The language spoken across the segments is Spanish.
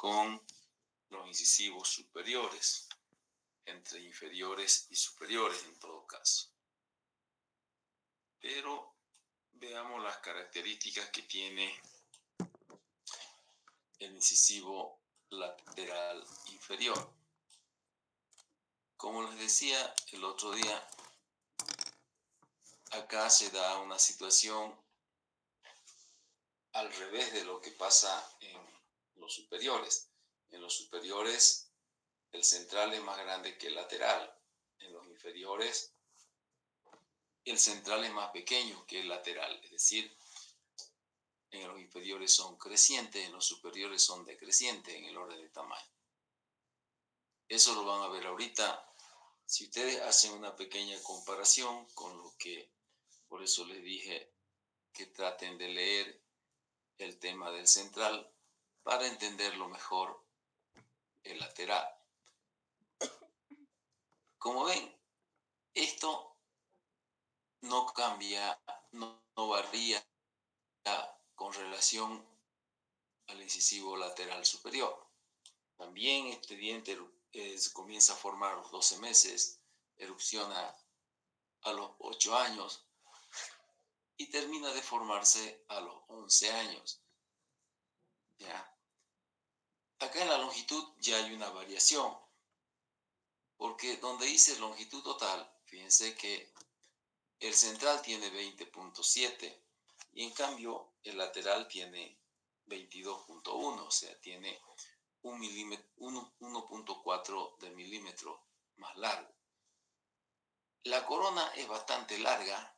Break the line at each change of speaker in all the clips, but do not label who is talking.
con los incisivos superiores, entre inferiores y superiores en todo caso. Pero veamos las características que tiene el incisivo lateral inferior. Como les decía el otro día, acá se da una situación al revés de lo que pasa en los superiores. En los superiores el central es más grande que el lateral. En los inferiores el central es más pequeño que el lateral. Es decir, en los inferiores son crecientes, en los superiores son decrecientes en el orden de tamaño. Eso lo van a ver ahorita. Si ustedes hacen una pequeña comparación con lo que, por eso les dije que traten de leer el tema del central para entenderlo mejor el lateral. Como ven, esto no cambia, no varía con relación al incisivo lateral superior. También este diente comienza a formar a los 12 meses, erupciona a los 8 años y termina de formarse a los 11 años. ¿Ya? Acá en la longitud ya hay una variación, porque donde dice longitud total, fíjense que el central tiene 20.7 y en cambio el lateral tiene 22.1, o sea, tiene 1.4 de milímetro más largo. La corona es bastante larga,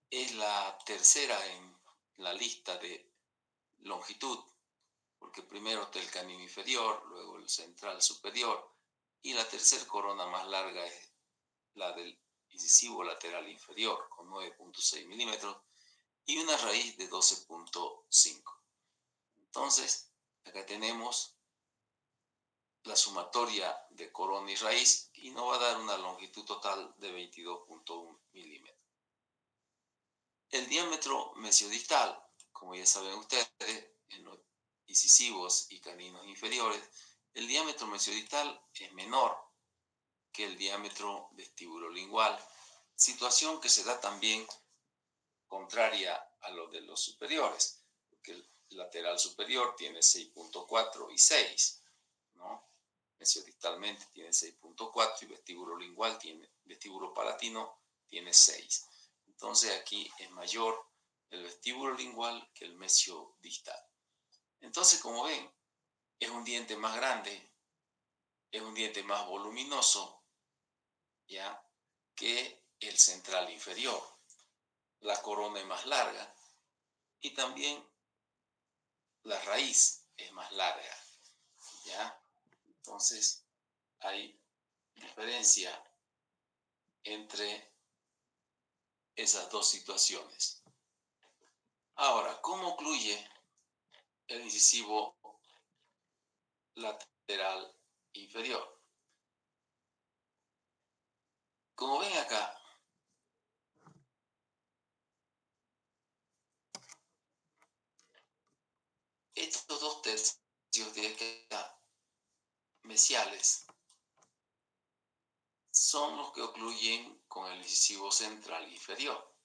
es la tercera en la lista de longitud, porque primero está el canino inferior, luego el central superior, y la tercera corona más larga es la del incisivo lateral inferior, con 9.6 milímetros, y una raíz de 12.5. Entonces, acá tenemos la sumatoria de corona y raíz, y nos va a dar una longitud total de 22.1 milímetros. El diámetro mesiodistal, como ya saben ustedes, en los incisivos y caninos inferiores, el diámetro mesiodistal es menor que el diámetro vestibulolingual, situación que se da también contraria a lo de los superiores, porque el lateral superior tiene 6.4 y 6, ¿no? Mesiodistalmente tiene 6.4 y vestíbulo palatino tiene 6. Entonces aquí es mayor el vestíbulo lingual que el mesiodistal. Entonces, como ven, es un diente más grande, es un diente más voluminoso, ¿ya?, que el central inferior. La corona es más larga y también la raíz es más larga, ¿ya? Entonces, hay diferencia entre esas dos situaciones. Ahora, ¿cómo ocluye el incisivo lateral inferior? Como ven acá, estos dos tercios de acá, mesiales, son los que ocluyen con el incisivo central inferior.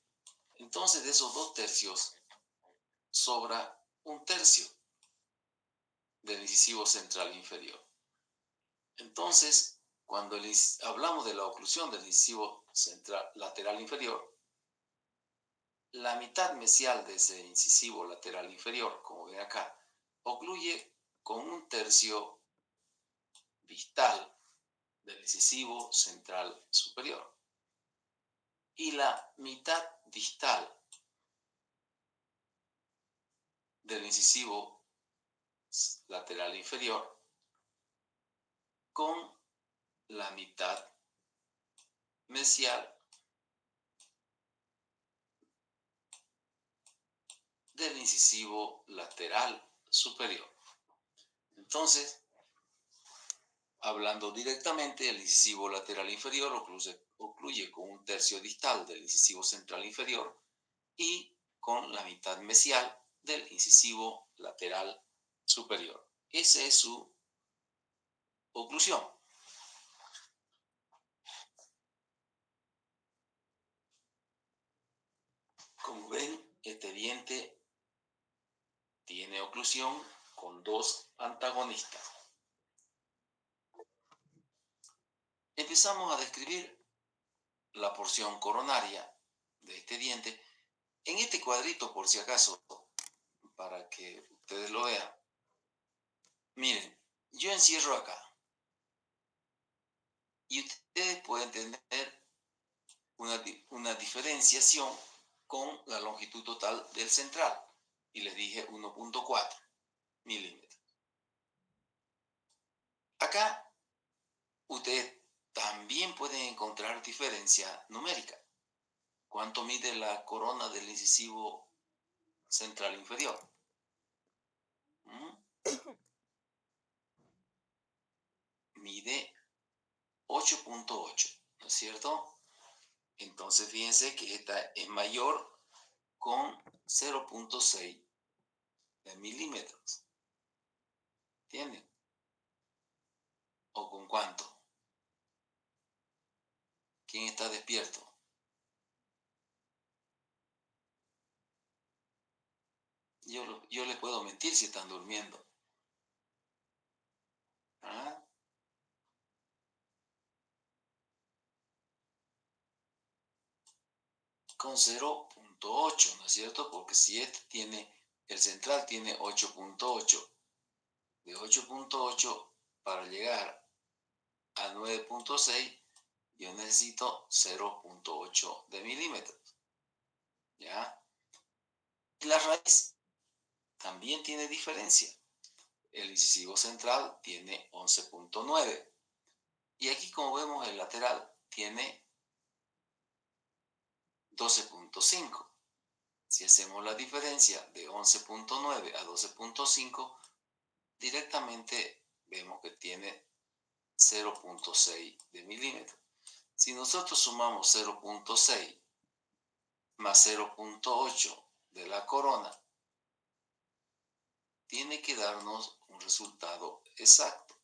Entonces, de esos 2 tercios, sobra 1 tercio del incisivo central inferior. Entonces, cuando hablamos de la oclusión del incisivo central lateral inferior, la mitad mesial de ese incisivo lateral inferior, como ven acá, ocluye con 1 tercio distal del incisivo central superior. Y la mitad distal del incisivo lateral inferior con la mitad mesial del incisivo lateral superior. Entonces, hablando directamente, el incisivo lateral inferior ocluye con 1 tercio distal del incisivo central inferior y con la mitad mesial del incisivo lateral superior. Esa es su oclusión. Como ven, este diente tiene oclusión con dos antagonistas. Empezamos a describir la porción coronaria de este diente. En este cuadrito, por si acaso, para que ustedes lo vean, miren, yo encierro acá y ustedes pueden tener una diferenciación con la longitud total del central, y les dije 1.4 milímetros. Acá ustedes también pueden encontrar diferencia numérica. ¿Cuánto mide la corona del incisivo central inferior? Mide 8.8, ¿no es cierto? Entonces fíjense que esta es mayor con 0.6 de milímetros. ¿Entienden? ¿O con cuánto? ¿Quién está despierto? Yo les puedo mentir si están durmiendo. ¿Ah? Con 0.8, ¿no es cierto? Porque si este tiene, el central tiene 8.8, de 8.8 para llegar a 9.6, yo necesito 0.8 de milímetros. ¿Ya? Y la raíz también tiene diferencia. El incisivo central tiene 11.9. Y aquí, como vemos, el lateral tiene 12.5. Si hacemos la diferencia de 11.9 a 12.5, directamente vemos que tiene 0.6 de milímetro. Si nosotros sumamos 0.6 más 0.8 de la corona, tiene que darnos un resultado exacto,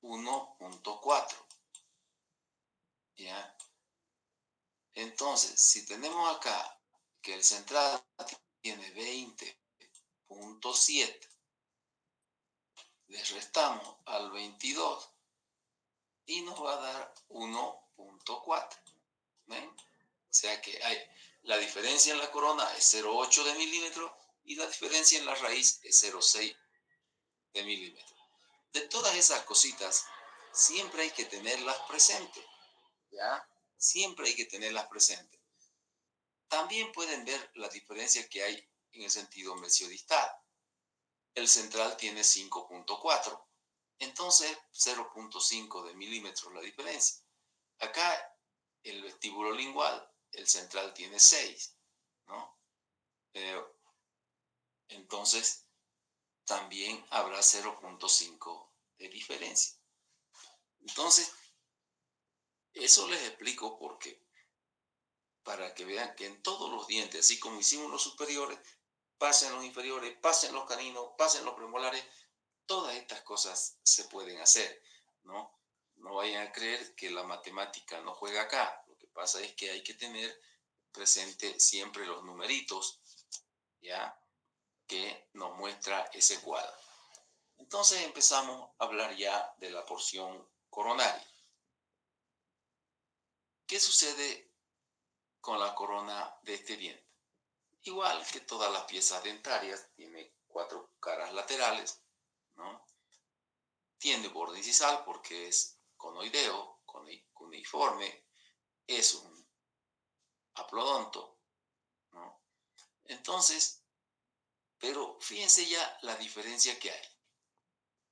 1.4. ¿Ya? Entonces, si tenemos acá que el central tiene 20.7, le restamos al 22 y nos va a dar 1.4. ¿Ven? O sea que la diferencia en la corona es 0.8 de milímetro y la diferencia en la raíz es 0.6 de milímetro. De todas esas cositas, siempre hay que tenerlas presentes, ¿ya? Siempre hay que tenerlas presentes. También pueden ver la diferencia que hay en el sentido mesiodistal. El central tiene 5.4, entonces 0.5 de milímetros la diferencia. Acá el vestíbulo lingual, el central tiene 6, ¿no? Entonces también habrá 0.5 de diferencia. Entonces, eso les explico por qué. Para que vean que en todos los dientes, así como hicimos los superiores, pasen los inferiores, pasen los caninos, pasen los premolares, todas estas cosas se pueden hacer, ¿no? No vayan a creer que la matemática no juega acá. Lo que pasa es que hay que tener presente siempre los numeritos, ¿ya? Que nos muestra ese cuadro. Entonces empezamos a hablar ya de la porción coronaria. ¿Qué sucede con la corona de este diente? Igual que todas las piezas dentarias, tiene 4 caras laterales, ¿no? Tiene borde incisal porque es conoideo, cuneiforme, es un aplodonto, ¿no? Entonces, pero fíjense ya la diferencia que hay.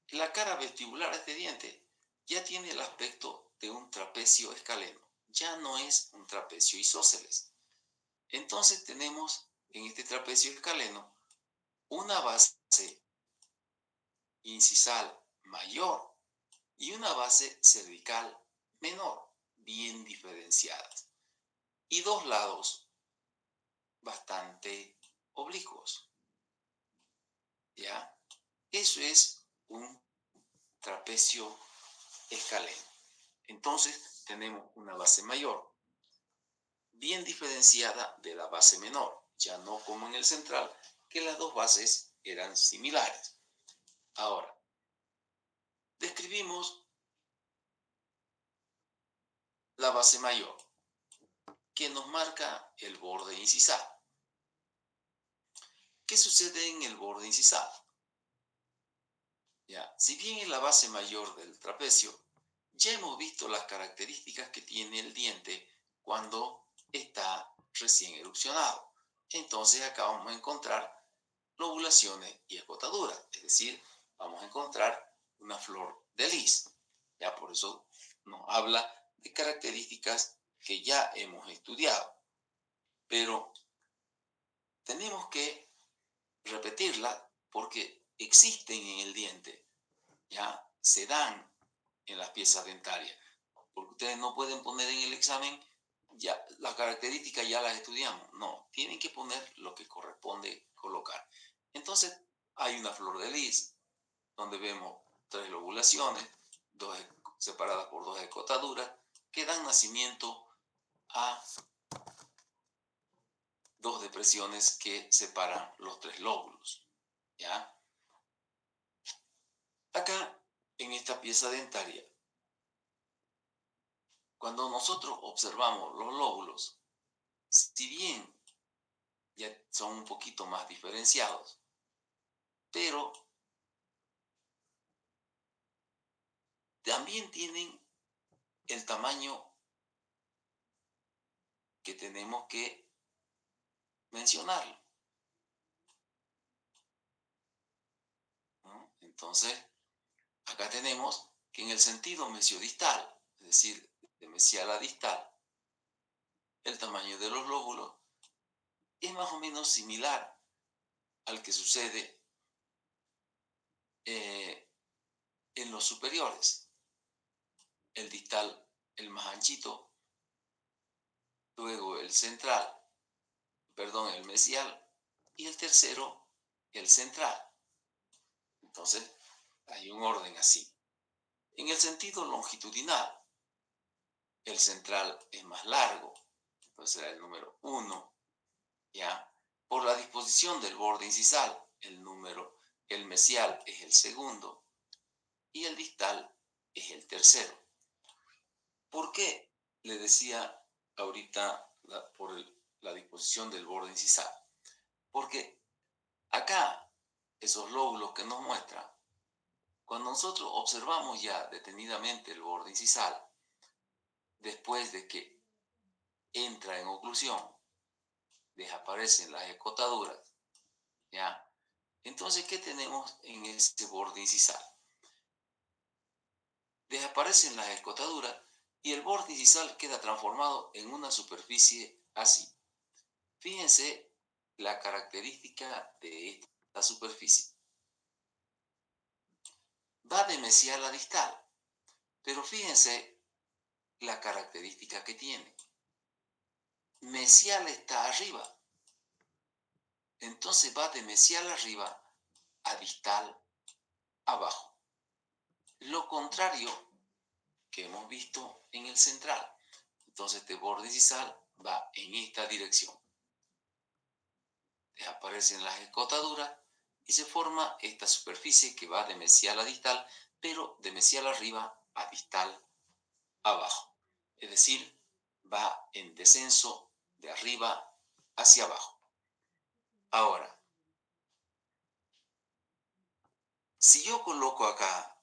La cara vestibular de este diente ya tiene el aspecto de un trapecio escaleno, ya no es un trapecio isósceles. Entonces tenemos en este trapecio escaleno una base incisal mayor y una base cervical menor, bien diferenciadas, y dos lados bastante oblicuos. ¿Ya? Eso es un trapecio escaleno. Entonces tenemos una base mayor, bien diferenciada de la base menor, ya no como en el central, que las dos bases eran similares. Ahora, describimos la base mayor, que nos marca el borde incisal. ¿Qué sucede en el borde incisal? Ya, si bien es la base mayor del trapecio, ya hemos visto las características que tiene el diente cuando está recién erupcionado. Entonces acá vamos a encontrar lobulaciones y escotaduras, es decir, vamos a encontrar una flor de lis. Ya por eso nos habla de características que ya hemos estudiado, pero tenemos que repetirla porque existen en el diente, ya se dan en las piezas dentarias, porque ustedes no pueden poner en el examen ya las características, ya las estudiamos. No, tienen que poner lo que corresponde colocar. Entonces, hay una flor de lis, donde vemos 3 lobulaciones, separadas por 2 escotaduras, que dan nacimiento a 2 depresiones que separan los 3 lóbulos. ¿Ya? Acá, en esta pieza dentaria, cuando nosotros observamos los lóbulos, si bien ya son un poquito más diferenciados, pero también tienen el tamaño que tenemos que mencionarlo, ¿no? Entonces, acá tenemos que en el sentido mesiodistal, es decir, de mesial a distal, el tamaño de los lóbulos es más o menos similar al que sucede en los superiores. El distal, el más anchito, luego el central, perdón, el mesial, y el tercero, el central. Entonces, hay un orden así. En el sentido longitudinal, el central es más largo, entonces será el número 1, ¿ya? Por la disposición del borde incisal, el mesial es el segundo y el distal es el tercero. ¿Por qué? Le decía ahorita por la disposición del borde incisal. Porque acá, esos lóbulos que nos muestran, cuando nosotros observamos ya detenidamente el borde incisal, después de que entra en oclusión, desaparecen las escotaduras, ¿ya? Entonces, ¿qué tenemos en este borde incisal? Desaparecen las escotaduras y el borde incisal queda transformado en una superficie así. Fíjense la característica de esta superficie. Va de mesial a distal, pero fíjense la característica que tiene. Mesial está arriba, entonces va de mesial arriba a distal abajo. Lo contrario que hemos visto en el central. Entonces este borde incisal va en esta dirección. Desaparecen las escotaduras y se forma esta superficie que va de mesial a distal, pero de mesial arriba a distal abajo. Es decir, va en descenso de arriba hacia abajo. Ahora, si yo coloco acá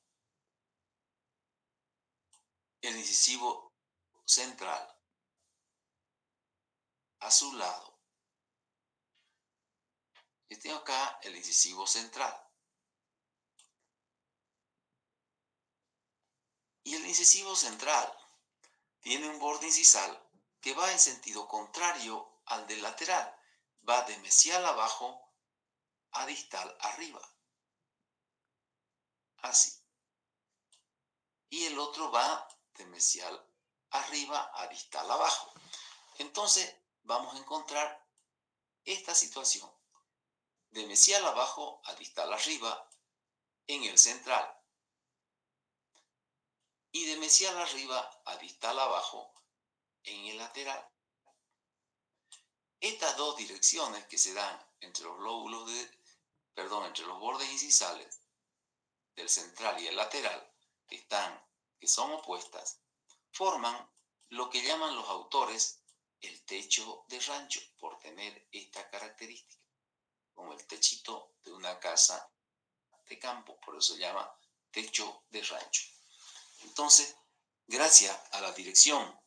el incisivo central a su lado, yo tengo acá el incisivo central. Y el incisivo central tiene un borde incisal que va en sentido contrario al del lateral. Va de mesial abajo a distal arriba. Así. Y el otro va de mesial arriba a distal abajo. Entonces vamos a encontrar esta situación. de mesial abajo a distal arriba en el central y de mesial arriba a distal abajo en el lateral. Estas dos direcciones que se dan entre los lóbulos entre los bordes incisales del central y el lateral, que son opuestas, forman lo que llaman los autores el techo de rancho, por tener esta característica, como el techito de una casa de campo, por eso se llama techo de rancho. Entonces, gracias a la dirección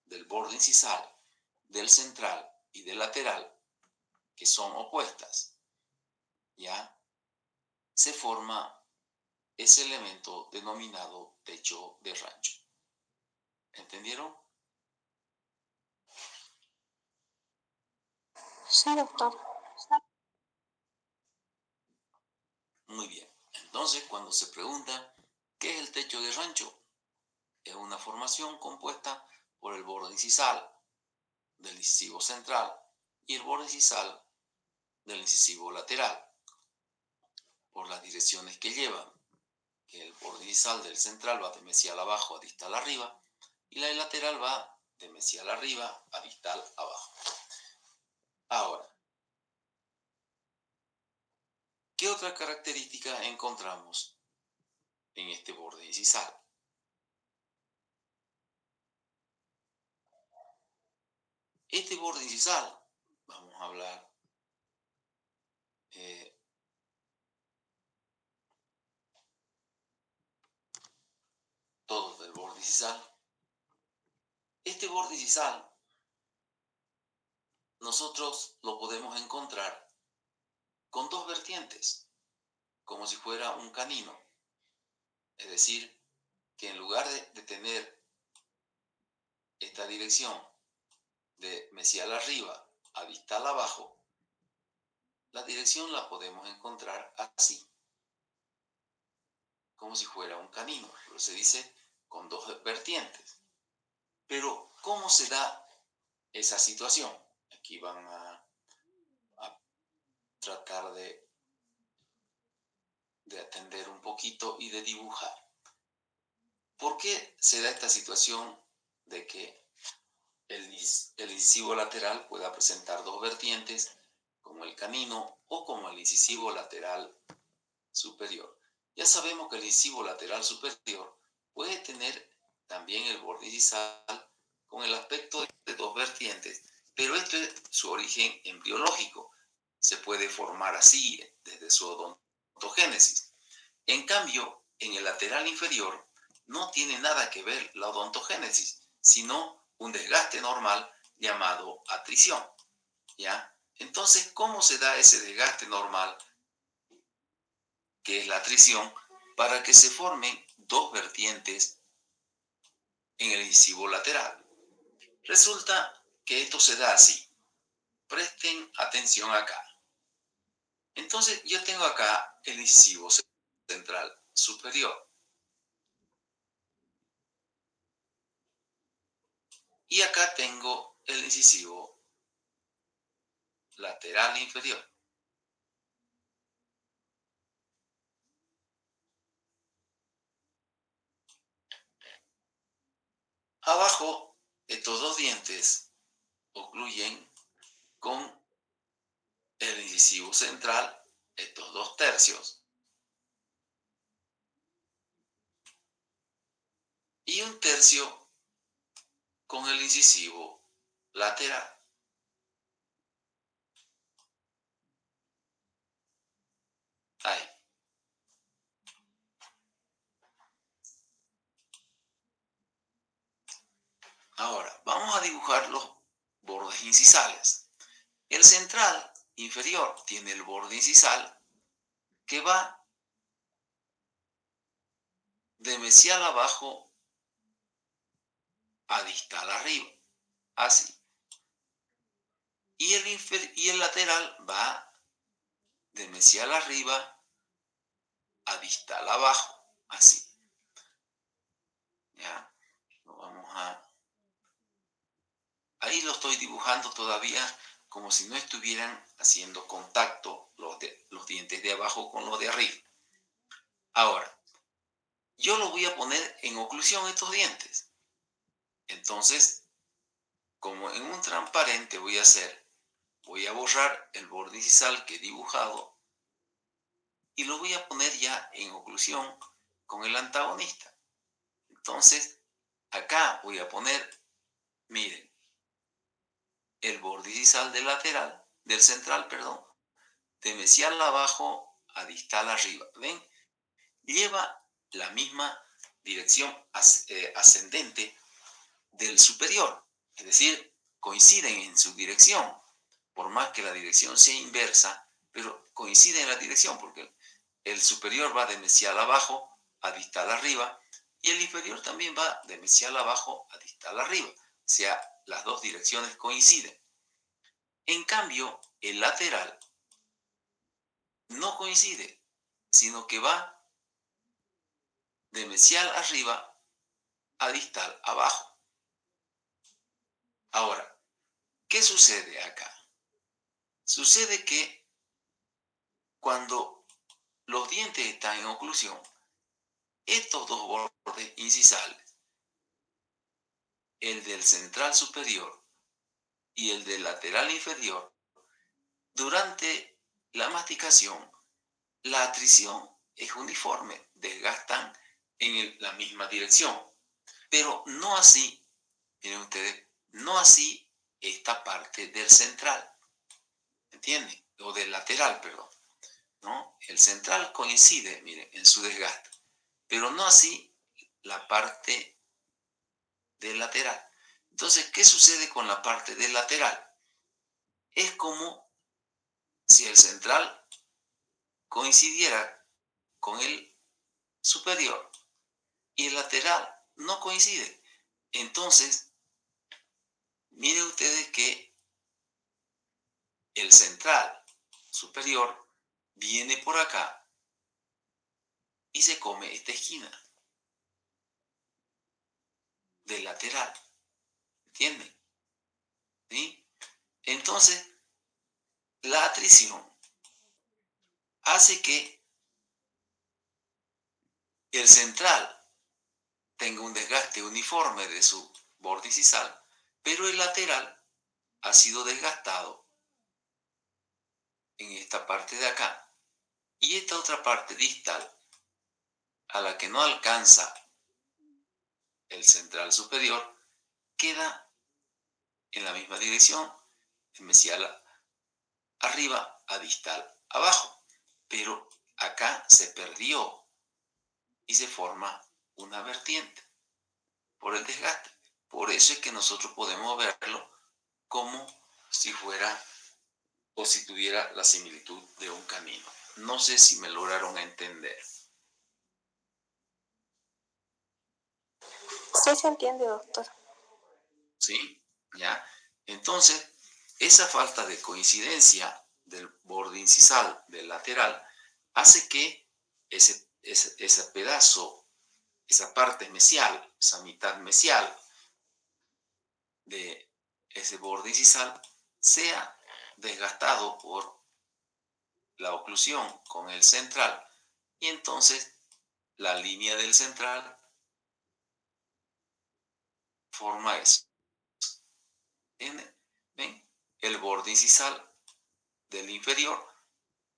del borde incisal, del central y del lateral, que son opuestas, ya se forma ese elemento denominado techo de rancho. ¿Entendieron?
Sí, doctor.
Muy bien. Entonces, cuando se pregunta ¿qué es el techo de rancho? Es una formación compuesta por el borde incisal del incisivo central y el borde incisal del incisivo lateral, por las direcciones que llevan, que el borde incisal del central va de mesial abajo a distal arriba y la del lateral va de mesial arriba a distal abajo. Ahora, ¿qué otra característica encontramos en este borde incisal? Este borde incisal, vamos a hablar todos del borde incisal. Este borde incisal nosotros lo podemos encontrar con dos vertientes, como si fuera un canino. Es decir, que en lugar de tener esta dirección de mesial arriba a distal abajo, la dirección la podemos encontrar así, como si fuera un canino. Pero se dice con dos vertientes. Pero, ¿cómo se da esa situación? Aquí van a tratar de atender un poquito y de dibujar. ¿Por qué se da esta situación de que el incisivo lateral pueda presentar dos vertientes, como el canino o como el incisivo lateral superior? Ya sabemos que el incisivo lateral superior puede tener también el borde incisal con el aspecto de dos vertientes, pero esto es su origen embriológico. Se puede formar así desde su odontogénesis. En cambio, en el lateral inferior no tiene nada que ver la odontogénesis, sino un desgaste normal llamado atrición, ¿ya? Entonces, ¿cómo se da ese desgaste normal, que es la atrición, para que se formen dos vertientes en el incisivo lateral? Resulta que esto se da así. Presten atención acá. Entonces, yo tengo acá el incisivo central superior. Y acá tengo el incisivo lateral inferior. Abajo, estos dos dientes ocluyen con el incisivo central estos 2/3 y 1/3 con el incisivo lateral. Ahí. Ahora, vamos a dibujar los bordes incisales. El central inferior tiene el borde incisal que va de mesial abajo a distal arriba, así. Y el lateral va de mesial arriba a distal abajo, así. Ya, ahí lo estoy dibujando todavía como si no estuvieran haciendo contacto los dientes de abajo con los de arriba. Ahora, yo lo voy a poner en oclusión estos dientes. Entonces, como en un transparente voy a borrar el borde incisal que he dibujado y lo voy a poner ya en oclusión con el antagonista. Entonces, acá voy a poner, miren, el borde incisal del central, perdón, de mesial abajo a distal arriba. ¿Ven? Lleva la misma dirección ascendente del superior, es decir, coinciden en su dirección, por más que la dirección sea inversa, pero coinciden en la dirección, porque el superior va de mesial abajo a distal arriba, y el inferior también va de mesial abajo a distal arriba, o sea, las dos direcciones coinciden. En cambio, el lateral no coincide, sino que va de mesial arriba a distal abajo. Ahora, ¿qué sucede acá? Sucede que cuando los dientes están en oclusión, estos dos bordes incisales, el del central superior y el del lateral inferior, durante la masticación, la atrición es uniforme, desgastan en la misma dirección, pero no así, miren ustedes, no así esta parte del central, ¿entienden? O del lateral, perdón, ¿no? El central coincide, miren, en su desgaste, pero no así la parte del lateral. Entonces, ¿qué sucede con la parte del lateral? Es como si el central coincidiera con el superior y el lateral no coincide. Entonces, miren ustedes que el central superior viene por acá y se come esta esquina del lateral. ¿Entienden? ¿Sí? Entonces, la atrición hace que el central tenga un desgaste uniforme de su borde incisal, pero el lateral ha sido desgastado en esta parte de acá. Y esta otra parte distal, a la que no alcanza el central superior, queda en la misma dirección, de mesial arriba a distal abajo. Pero acá se perdió y se forma una vertiente por el desgaste. Por eso es que nosotros podemos verlo como si fuera o si tuviera la similitud de un camino. No sé si me lograron entender.
Sí se entiende, doctor.
¿Sí? ¿Ya? Entonces, esa falta de coincidencia del borde incisal del lateral hace que ese pedazo, esa parte mesial, esa mitad mesial de ese borde incisal sea desgastado por la oclusión con el central y entonces la línea del central forma eso. ¿Ven? El borde incisal del inferior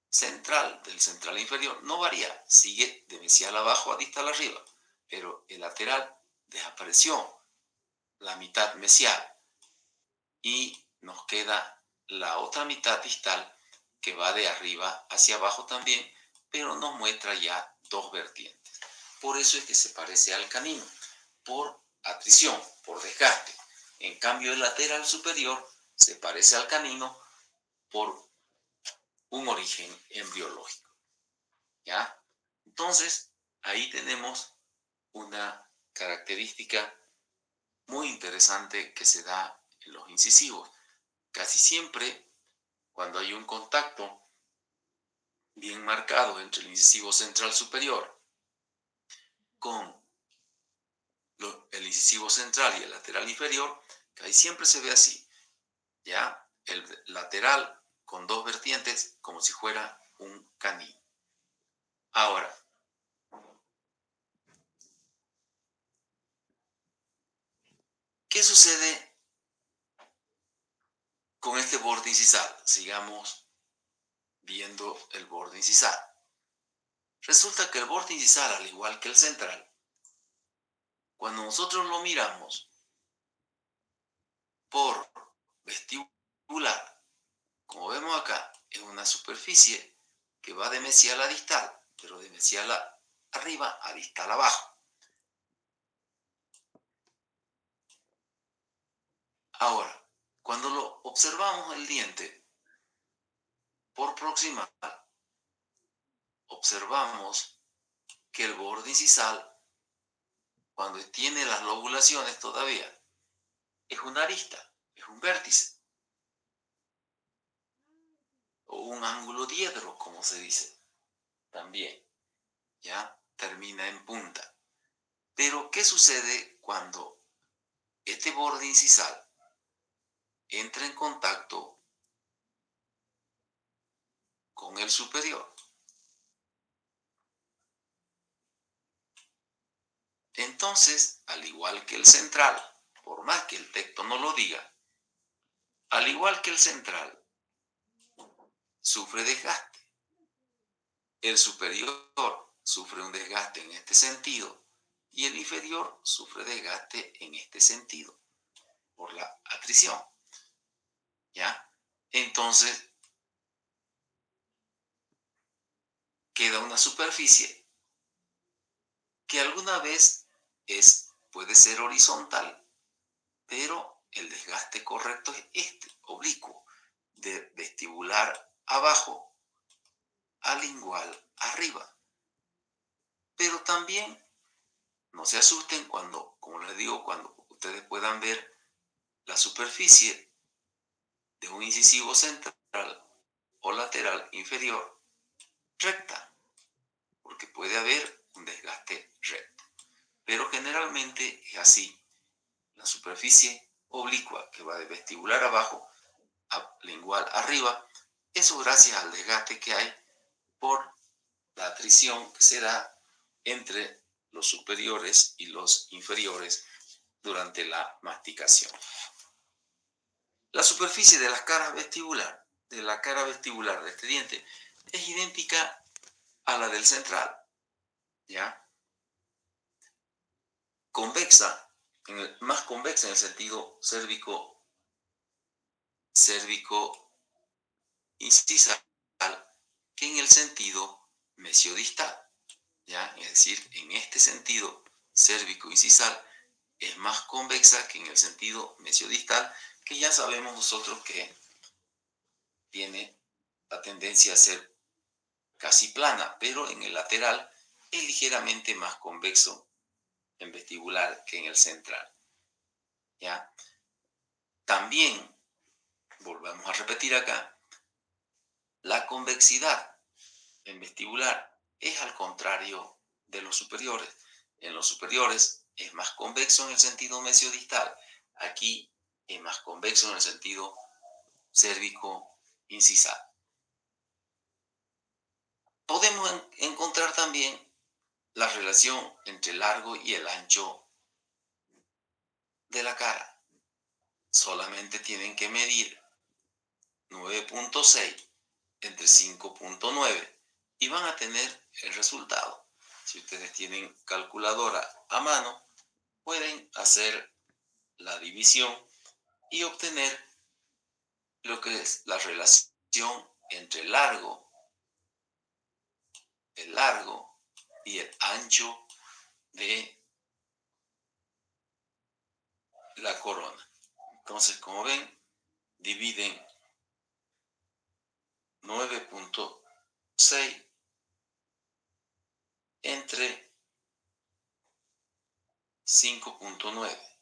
central, del central inferior, no varía, sigue de mesial abajo a distal arriba, pero el lateral desapareció, la mitad mesial, y nos queda la otra mitad distal que va de arriba hacia abajo también, pero nos muestra ya dos vertientes. Por eso es que se parece al canino, por atrición, por desgaste. En cambio, el lateral superior se parece al canino por un origen embriológico. ¿Ya? Entonces, ahí tenemos una característica muy interesante que se da en los incisivos. Casi siempre, cuando hay un contacto bien marcado entre el incisivo central superior con el incisivo central y el lateral inferior, casi siempre se ve así. ¿Ya? El lateral con dos vertientes como si fuera un canino. Ahora, ¿qué sucede con este borde incisal? Sigamos viendo el borde incisal. Resulta que el borde incisal, al igual que el central, cuando nosotros lo miramos por vestibular, como vemos acá, es una superficie que va de mesial a distal, pero de mesial arriba a distal abajo. Ahora, cuando lo observamos el diente por proximal, observamos que el borde incisal, cuando tiene las lobulaciones todavía, es una arista, es un vértice, o un ángulo diedro, como se dice también, ya termina en punta. Pero, ¿qué sucede cuando este borde incisal entra en contacto con el superior? Entonces, al igual que el central, por más que el texto no lo diga, al igual que el central, sufre desgaste. El superior sufre un desgaste en este sentido y el inferior sufre desgaste en este sentido por la atrición. ¿Ya? Entonces, queda una superficie que alguna vez puede ser horizontal, pero el desgaste correcto es este, oblicuo, de vestibular abajo a lingual arriba. Pero también no se asusten cuando, como les digo, cuando ustedes puedan ver la superficie de un incisivo central o lateral inferior recta, porque puede haber un desgaste recto. Pero generalmente es así. La superficie oblicua que va de vestibular abajo a lingual arriba, eso gracias al desgaste que hay por la atrición que se da entre los superiores y los inferiores durante la masticación. La superficie de la cara vestibular de este diente es idéntica a la del central, ¿ya? Convexa, más convexa en el sentido cérvico-incisal que en el sentido mesiodistal, ¿ya? Es decir, en este sentido cérvico-incisal es más convexa que en el sentido mesiodistal, que ya sabemos nosotros que tiene la tendencia a ser casi plana, pero en el lateral es ligeramente más convexo en vestibular que en el central. ¿Ya? También, volvamos a repetir acá, la convexidad en vestibular es al contrario de los superiores. En los superiores es más convexo en el sentido mesiodistal. Aquí es más convexo en el sentido cérvico-incisal. Podemos encontrar también la relación entre el largo y el ancho de la cara. Solamente tienen que medir 9.6 entre 5.9 y van a tener el resultado. Si ustedes tienen calculadora a mano, pueden hacer la división y obtener lo que es la relación entre el largo y el ancho de la corona. Entonces, como ven, dividen 9.6 entre 5.9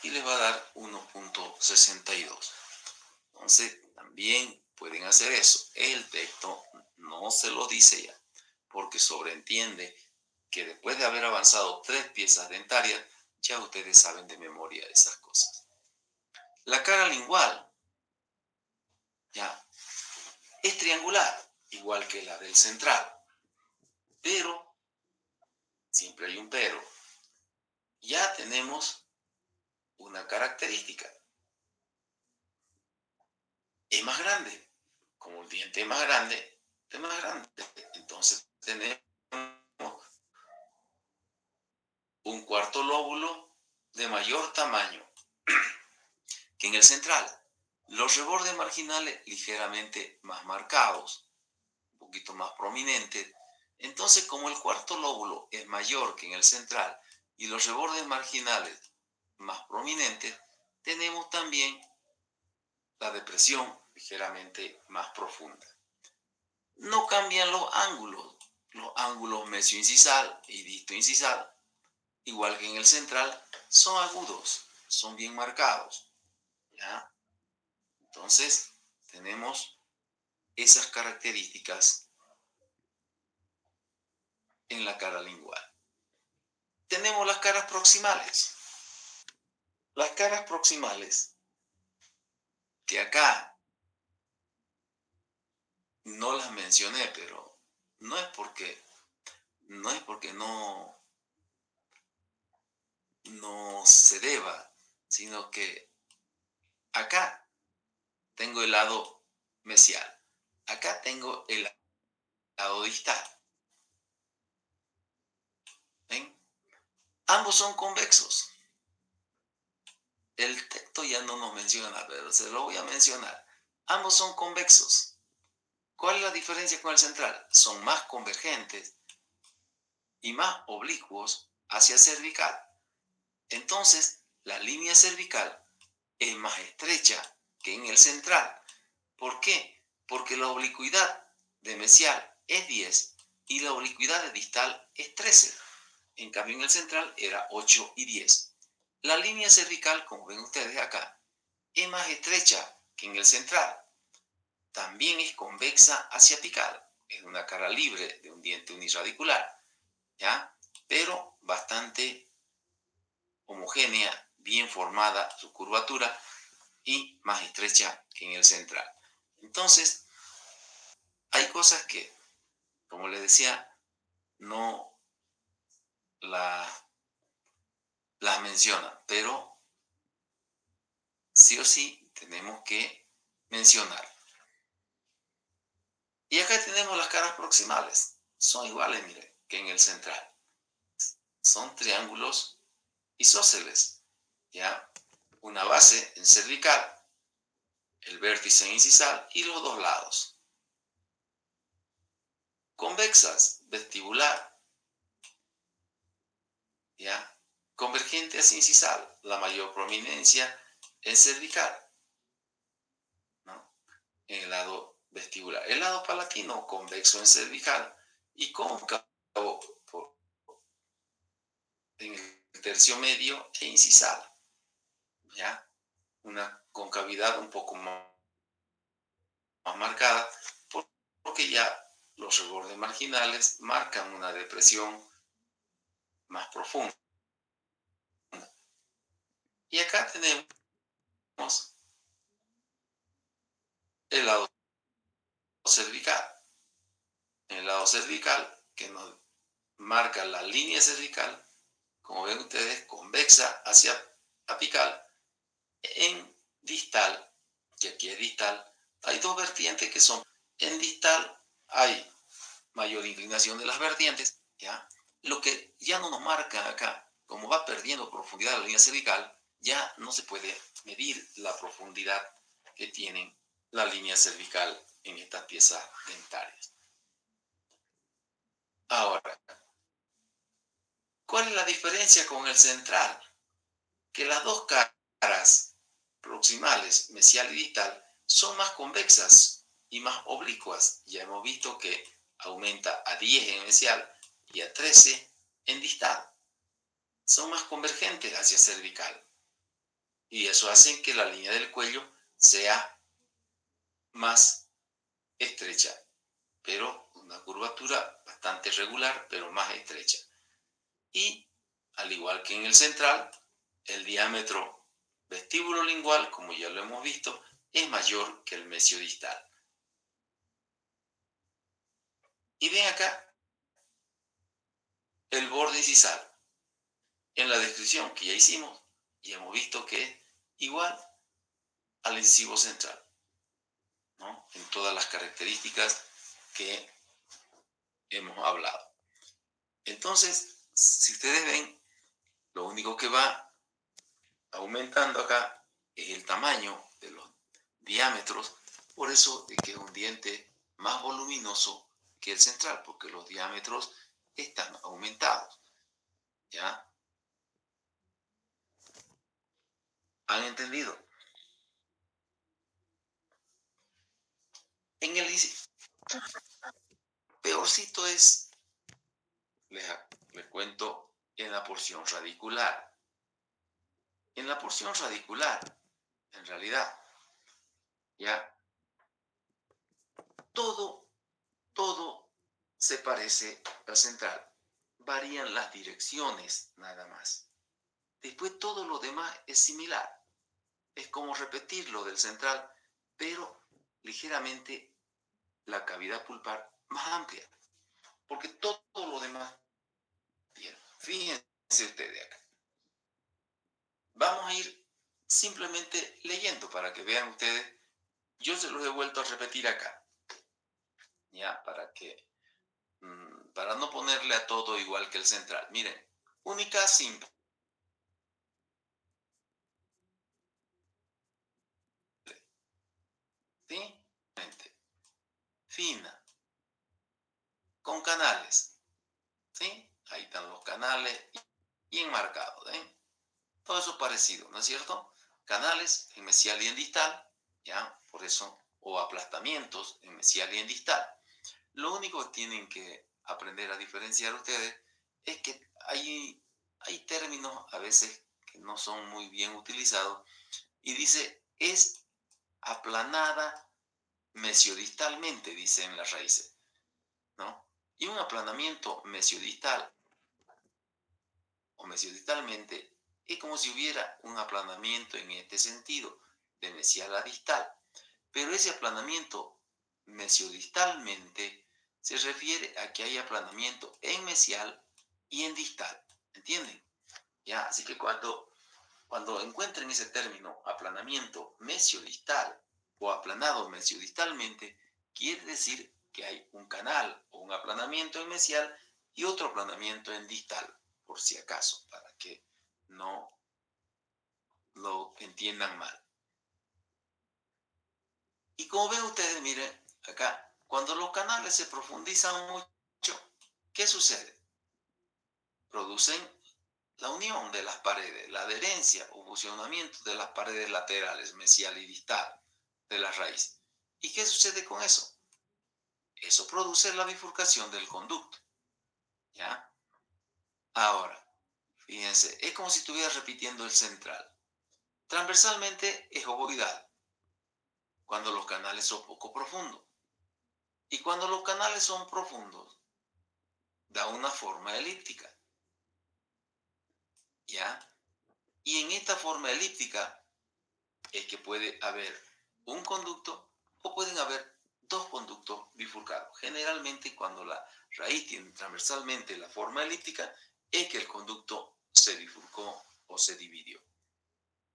y les va a dar 1.62. Entonces, también pueden hacer eso. El texto no se lo dice ya, porque sobreentiende que después de haber avanzado 3 piezas dentarias, ya ustedes saben de memoria esas cosas. La cara lingual ¿ya? Es triangular, igual que la del central, pero, siempre hay un pero, ya tenemos una característica. Es más grande. Como el diente es más grande, es más grande. Entonces tenemos un cuarto lóbulo de mayor tamaño que en el central. Los rebordes marginales ligeramente más marcados, un poquito más prominentes. Entonces, como el cuarto lóbulo es mayor que en el central y los rebordes marginales más prominentes, tenemos también la depresión ligeramente más profunda. No cambian los ángulos mesioincisal y distoincisal, igual que en el central, son agudos, son bien marcados, ¿ya? Entonces, tenemos esas características en la cara lingual. Tenemos las caras proximales. Las caras proximales, que acá no las mencioné, pero no es porque no se deba, sino que acá tengo el lado mesial, acá tengo el lado distal. ¿Ven? Ambos son convexos. El texto ya no nos menciona, pero se lo voy a mencionar. Ambos son convexos. ¿Cuál es la diferencia con el central? Son más convergentes y más oblicuos hacia cervical. Entonces, la línea cervical es más estrecha que en el central. ¿Por qué? Porque la oblicuidad de mesial es 10 y la oblicuidad de distal es 13. En cambio, en el central era 8 y 10. La línea cervical, como ven ustedes acá, es más estrecha que en el central. También es convexa hacia apical. Es una cara libre de un diente uniradicular, ¿ya? Pero bastante homogénea, bien formada su curvatura y más estrecha que en el central. Entonces, hay cosas que, como les decía, no las mencionan, pero sí o sí tenemos que mencionar. Y acá tenemos las caras proximales. Son iguales, miren, que en el central. Son triángulos isósceles, ¿ya? Una base en cervical, el vértice en incisal y los dos lados. Convexas, vestibular, ¿ya? Convergente hacia incisal, la mayor prominencia en cervical, ¿no? En el lado vestibular. El lado palatino, convexo en cervical y cóncavo en el tercio medio e incisal, ¿ya? Una concavidad un poco más marcada porque ya los rebordes marginales marcan una depresión más profunda. Y acá tenemos el lado cervical. En el lado cervical, que nos marca la línea cervical, como ven ustedes, convexa hacia apical. En distal, que aquí es distal, hay dos vertientes que son, en distal hay mayor inclinación de las vertientes, ¿ya? Lo que ya no nos marca acá, como va perdiendo profundidad la línea cervical, ya no se puede medir la profundidad que tiene la línea cervical en estas piezas dentarias. Ahora, ¿cuál es la diferencia con el central? Que las dos caras proximales, mesial y distal, son más convexas y más oblicuas. Ya hemos visto que aumenta a 10 en mesial y a 13 en distal. Son más convergentes hacia cervical. Y eso hace que la línea del cuello sea más estrecha, pero una curvatura bastante regular, pero más estrecha. Y, al igual que en el central, el diámetro vestíbulo lingual, como ya lo hemos visto, es mayor que el mesiodistal. Y ven acá el borde incisal. En la descripción que ya hicimos, ya hemos visto que es igual al incisivo central, ¿no? En todas las características que hemos hablado. Entonces, si ustedes ven, lo único que va aumentando acá es el tamaño de los diámetros. Por eso es que es un diente más voluminoso que el central, porque los diámetros están aumentados. ¿Ya? ¿Han entendido? En el peorcito es, les cuento, en la porción radicular. En la porción radicular, en realidad, ya todo se parece al central. Varían las direcciones nada más. Después todo lo demás es similar. Es como repetir lo del central, pero ligeramente la cavidad pulpar más amplia. Porque todo lo demás, bien, fíjense ustedes acá. Vamos a ir simplemente leyendo para que vean ustedes. Yo se los he vuelto a repetir acá, ya, para no ponerle a todo igual que el central. Miren, única, simple, ¿sí? Fina, con canales, ¿sí? Ahí están los canales y enmarcados, ¿ven? Todo eso parecido, ¿no es cierto? Canales en mesial y en distal, ¿ya? Por eso, o aplastamientos en mesial y en distal. Lo único que tienen que aprender a diferenciar ustedes es que hay términos a veces que no son muy bien utilizados y dice es aplanada mesiodistalmente, dice en las raíces, ¿no? Y un aplanamiento mesiodistal o mesiodistalmente es como si hubiera un aplanamiento en este sentido, de mesial a distal. Pero ese aplanamiento mesiodistalmente se refiere a que hay aplanamiento en mesial y en distal. ¿Entienden? ¿Ya? Así que cuando encuentren ese término aplanamiento mesiodistal o aplanado mesiodistalmente, quiere decir que hay un canal o un aplanamiento en mesial y otro aplanamiento en distal, por si acaso, para que no lo entiendan mal. Y como ven ustedes, miren, acá, cuando los canales se profundizan mucho, ¿qué sucede? Producen la unión de las paredes, la adherencia o fusionamiento de las paredes laterales, mesial y distal, de la raíz. ¿Y qué sucede con eso? Eso produce la bifurcación del conducto. ¿Ya? Ahora, fíjense, es como si estuviera repitiendo el central. Transversalmente es ovoidal, cuando los canales son poco profundos. Y cuando los canales son profundos, da una forma elíptica. ¿Ya? Y en esta forma elíptica es que puede haber un conducto o pueden haber dos conductos bifurcados. Generalmente cuando la raíz tiene transversalmente la forma elíptica es que el conducto se bifurcó o se dividió.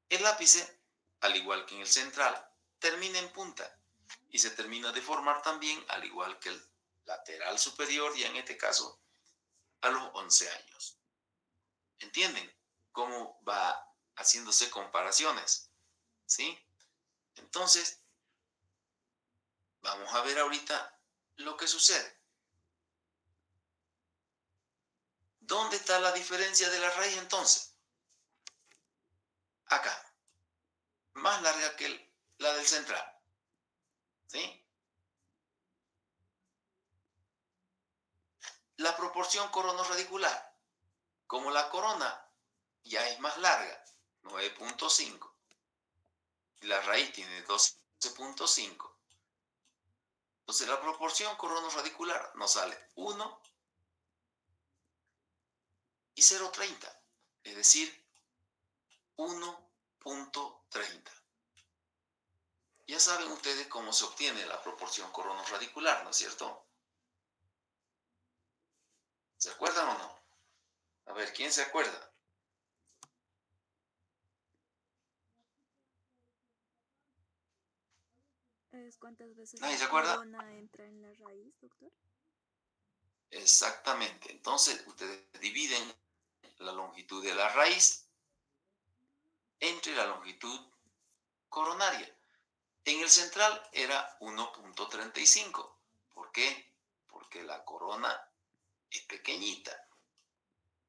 El ápice, al igual que en el central, termina en punta y se termina de formar también al igual que el lateral superior y en este caso a los 11 años. ¿Entienden cómo va haciéndose comparaciones? ¿Sí? Entonces, vamos a ver ahorita lo que sucede. ¿Dónde está la diferencia de la raíz entonces? Acá, más larga que la del central. ¿Sí? La proporción corono-radicular. Como la corona ya es más larga, 9.5, y la raíz tiene 12.5, entonces la proporción corono-radicular nos sale 1 y 0.30, es decir, 1.30. Ya saben ustedes cómo se obtiene la proporción corono-radicular, ¿no es cierto? ¿Se acuerdan o no? A ver, ¿quién se acuerda?
¿Es cuántas veces
¿Nadie
la
se acuerda?
corona entra en la raíz, doctor?
Exactamente. Entonces, ustedes dividen la longitud de la raíz entre la longitud coronaria. En el central era 1.35. ¿Por qué? Porque la corona es pequeñita.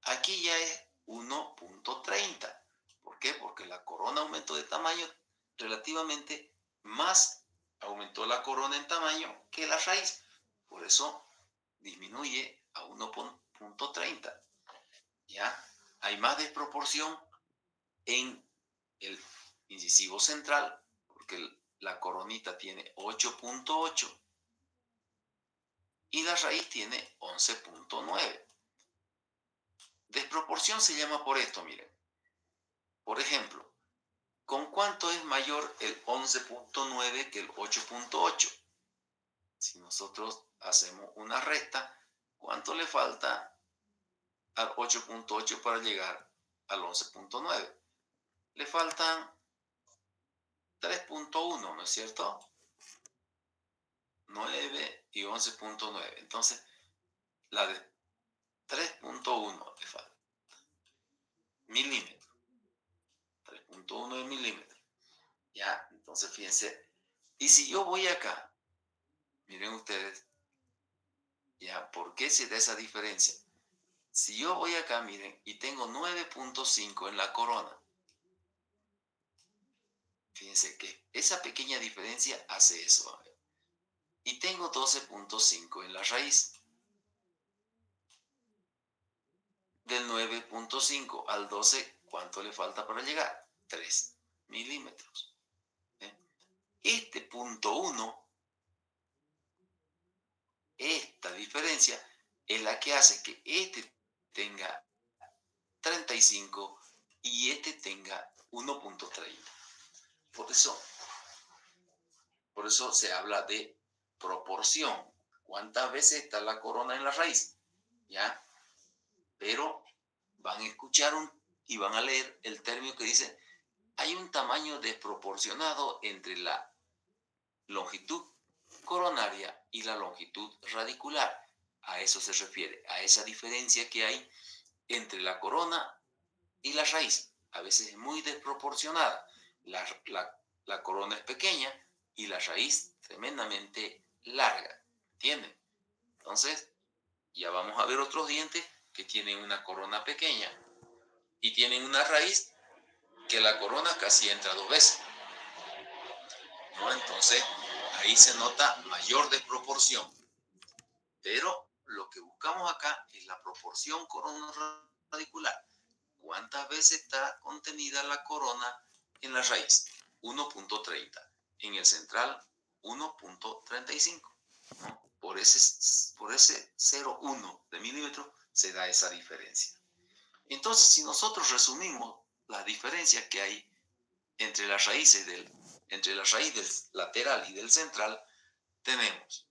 Aquí ya es 1.30. ¿Por qué? Porque la corona aumentó de tamaño relativamente más, aumentó la corona en tamaño que la raíz. Por eso disminuye a 1.30. ¿Ya? Hay más desproporción en el incisivo central, porque la coronita tiene 8.8 y la raíz tiene 11.9. Desproporción se llama por esto, miren. Por ejemplo, ¿con cuánto es mayor el 11.9 que el 8.8? Si nosotros hacemos una resta, ¿cuánto le falta al 8.8 para llegar al 11.9? Le faltan 3.1, ¿no es cierto? 9 y 11.9. Entonces, la de 3.1 le falta. Milímetros. 3.1 de milímetros. Ya, entonces fíjense. Y si yo voy acá, miren ustedes, ya, ¿por qué se da esa diferencia? Si yo voy acá, miren, y tengo 9.5 en la corona, fíjense que esa pequeña diferencia hace eso. A ver. Y tengo 12.5 en la raíz. Del 9.5 al 12, ¿cuánto le falta para llegar? 3 milímetros. ¿Eh? Este punto 1, esta diferencia, es la que hace que este tenga 35 y este tenga 1.30. Por eso, por eso se habla de proporción. ¿Cuántas veces está la corona en la raíz? ¿Ya? Pero van a escuchar y van a leer el término que dice, hay un tamaño desproporcionado entre la longitud coronaria y la longitud radicular. A eso se refiere, a esa diferencia que hay entre la corona y la raíz. A veces es muy desproporcionada. La corona es pequeña y la raíz tremendamente larga. ¿Entienden? Entonces, ya vamos a ver otros dientes que tienen una corona pequeña y tienen una raíz que la corona casi entra 2 veces. ¿No? Entonces, ahí se nota mayor desproporción. Pero lo que buscamos acá es la proporción corona-radicular. ¿Cuántas veces está contenida la corona en la raíz? 1.30. En el central, 1.35. ¿No? Por ese 0,1 de milímetro se da esa diferencia. Entonces, si nosotros resumimos las diferencias que hay entre las raíces entre la raíz del lateral y del central, tenemos,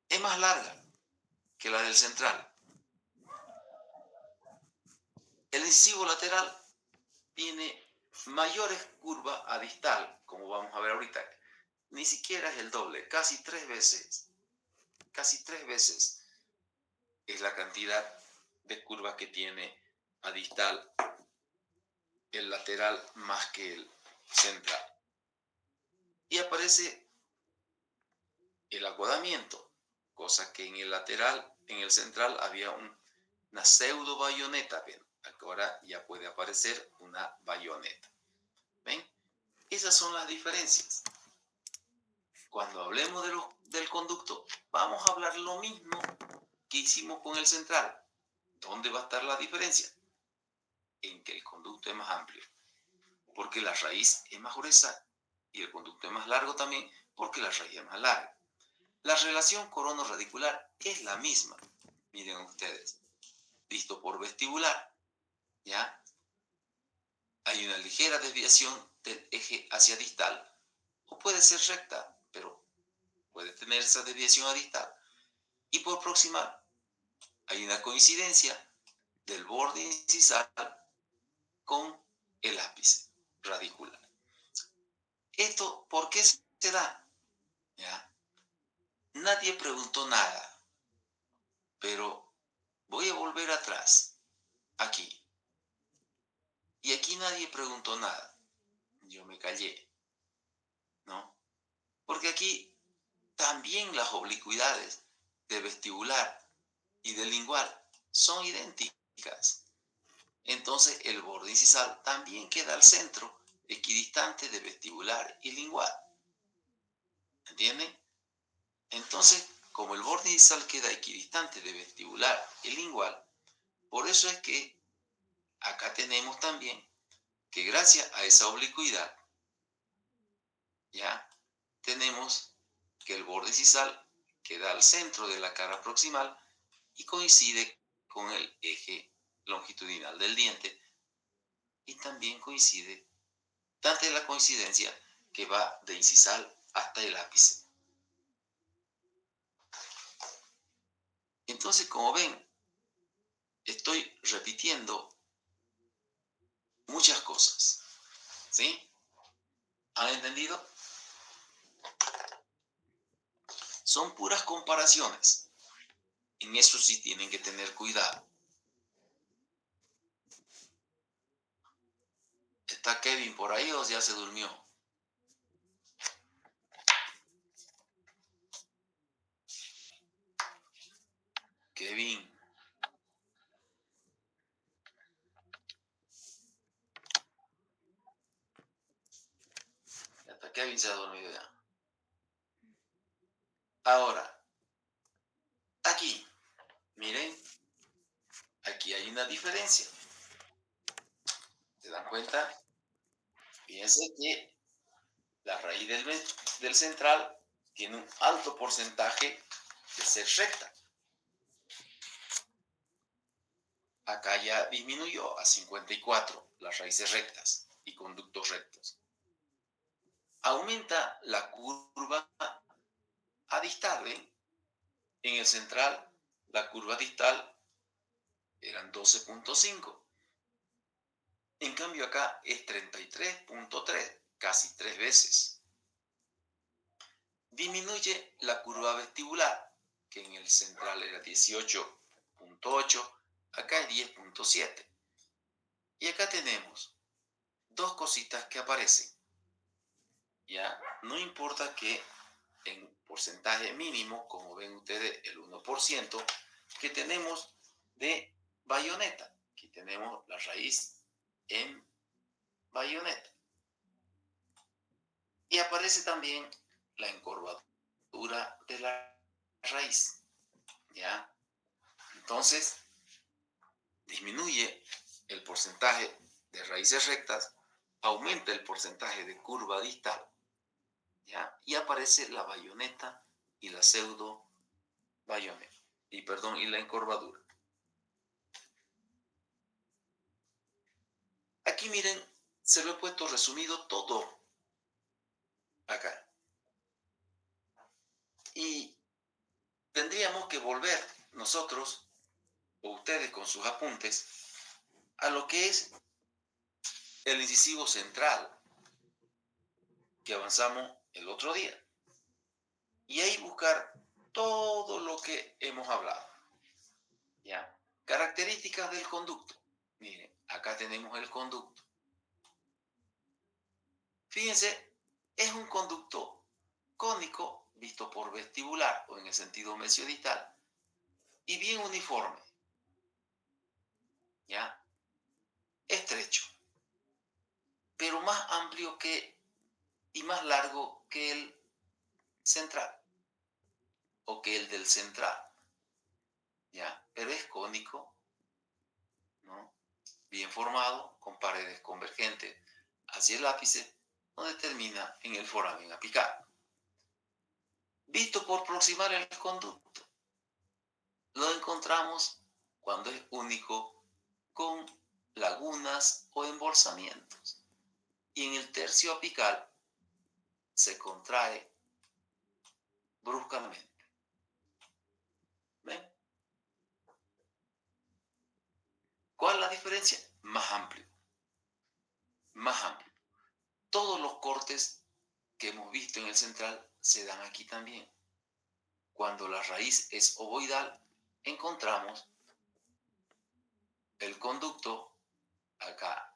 es más larga que la del central. El incisivo lateral tiene mayores curvas a distal, como vamos a ver ahorita. Ni siquiera es el doble, casi 3 veces. Casi 3 veces es la cantidad de curvas que tiene a distal el lateral más que el central. Y aparece el acodamiento, cosa que en el lateral, en el central había una pseudo bayoneta. ¿Ven? Ahora ya puede aparecer una bayoneta. ¿Ven? Esas son las diferencias. Cuando hablemos del conducto, vamos a hablar lo mismo que hicimos con el central. ¿Dónde va a estar la diferencia? En que el conducto es más amplio, porque la raíz es más gruesa, y el conducto es más largo también, porque la raíz es más larga. La relación corono-radicular es la misma. Miren ustedes, visto por vestibular, ¿ya? Hay una ligera desviación del eje hacia distal, o puede ser recta, pero puede tener esa desviación aristal. Y por proximal hay una coincidencia del borde incisal con el ápice radicular. ¿Esto por qué se da? ¿Ya? Nadie preguntó nada, pero voy a volver atrás, aquí. Y aquí nadie preguntó nada. Yo me callé, ¿no? Porque aquí también las oblicuidades de vestibular y de lingual son idénticas. Entonces el borde incisal también queda al centro equidistante de vestibular y lingual. ¿Entienden? Entonces, como el borde incisal queda equidistante de vestibular y lingual, por eso es que acá tenemos también que gracias a esa oblicuidad, ya tenemos que el borde incisal queda al centro de la cara proximal y coincide con el eje longitudinal del diente y también coincide, tanta es la coincidencia que va de incisal hasta el ápice. Entonces, como ven, estoy repitiendo muchas cosas, ¿sí? ¿Han entendido? Son puras comparaciones. En eso sí tienen que tener cuidado. ¿Está Kevin por ahí o ya se durmió? Kevin. Hasta Kevin se ha dormido ya. Ahora, aquí, miren, aquí hay una diferencia. ¿Se dan cuenta? Fíjense que la raíz del central tiene un alto porcentaje de ser recta. Acá ya disminuyó a 54 las raíces rectas y conductos rectos. Aumenta la curva distal, ¿ven? En el central, la curva distal eran 12.5. En cambio acá es 33.3, casi 3 veces. Disminuye la curva vestibular, que en el central era 18.8, acá es 10.7. Y acá tenemos dos cositas que aparecen. Ya, no importa que en porcentaje mínimo, como ven ustedes, el 1%, que tenemos de bayoneta. Aquí tenemos la raíz en bayoneta. Y aparece también la encorvadura de la raíz. ¿Ya? Entonces, disminuye el porcentaje de raíces rectas, aumenta el porcentaje de curva distal, ¿ya? Y aparece la bayoneta y la pseudo bayoneta, y la encorvadura. Aquí miren, se lo he puesto resumido todo acá. Y tendríamos que volver nosotros, o ustedes con sus apuntes, a lo que es el incisivo central que avanzamos el otro día. Y ahí buscar todo lo que hemos hablado. ¿Ya? Características del conducto. Miren, acá tenemos el conducto. Fíjense, es un conducto cónico visto por vestibular o en el sentido mesiodistal y bien uniforme. ¿Ya? Estrecho, pero más amplio que y más largo que el central o que el del central. ¿Ya? Pero es cónico, ¿no? Bien formado, con paredes convergentes hacia el ápice, donde termina en el foramen apical. Visto por proximal el conducto, lo encontramos cuando es único con lagunas o embolsamientos. Y en el tercio apical se contrae bruscamente. ¿Ven? ¿Cuál es la diferencia? Más amplio. Más amplio. Todos los cortes que hemos visto en el central se dan aquí también. Cuando la raíz es ovoidal, encontramos el conducto acá,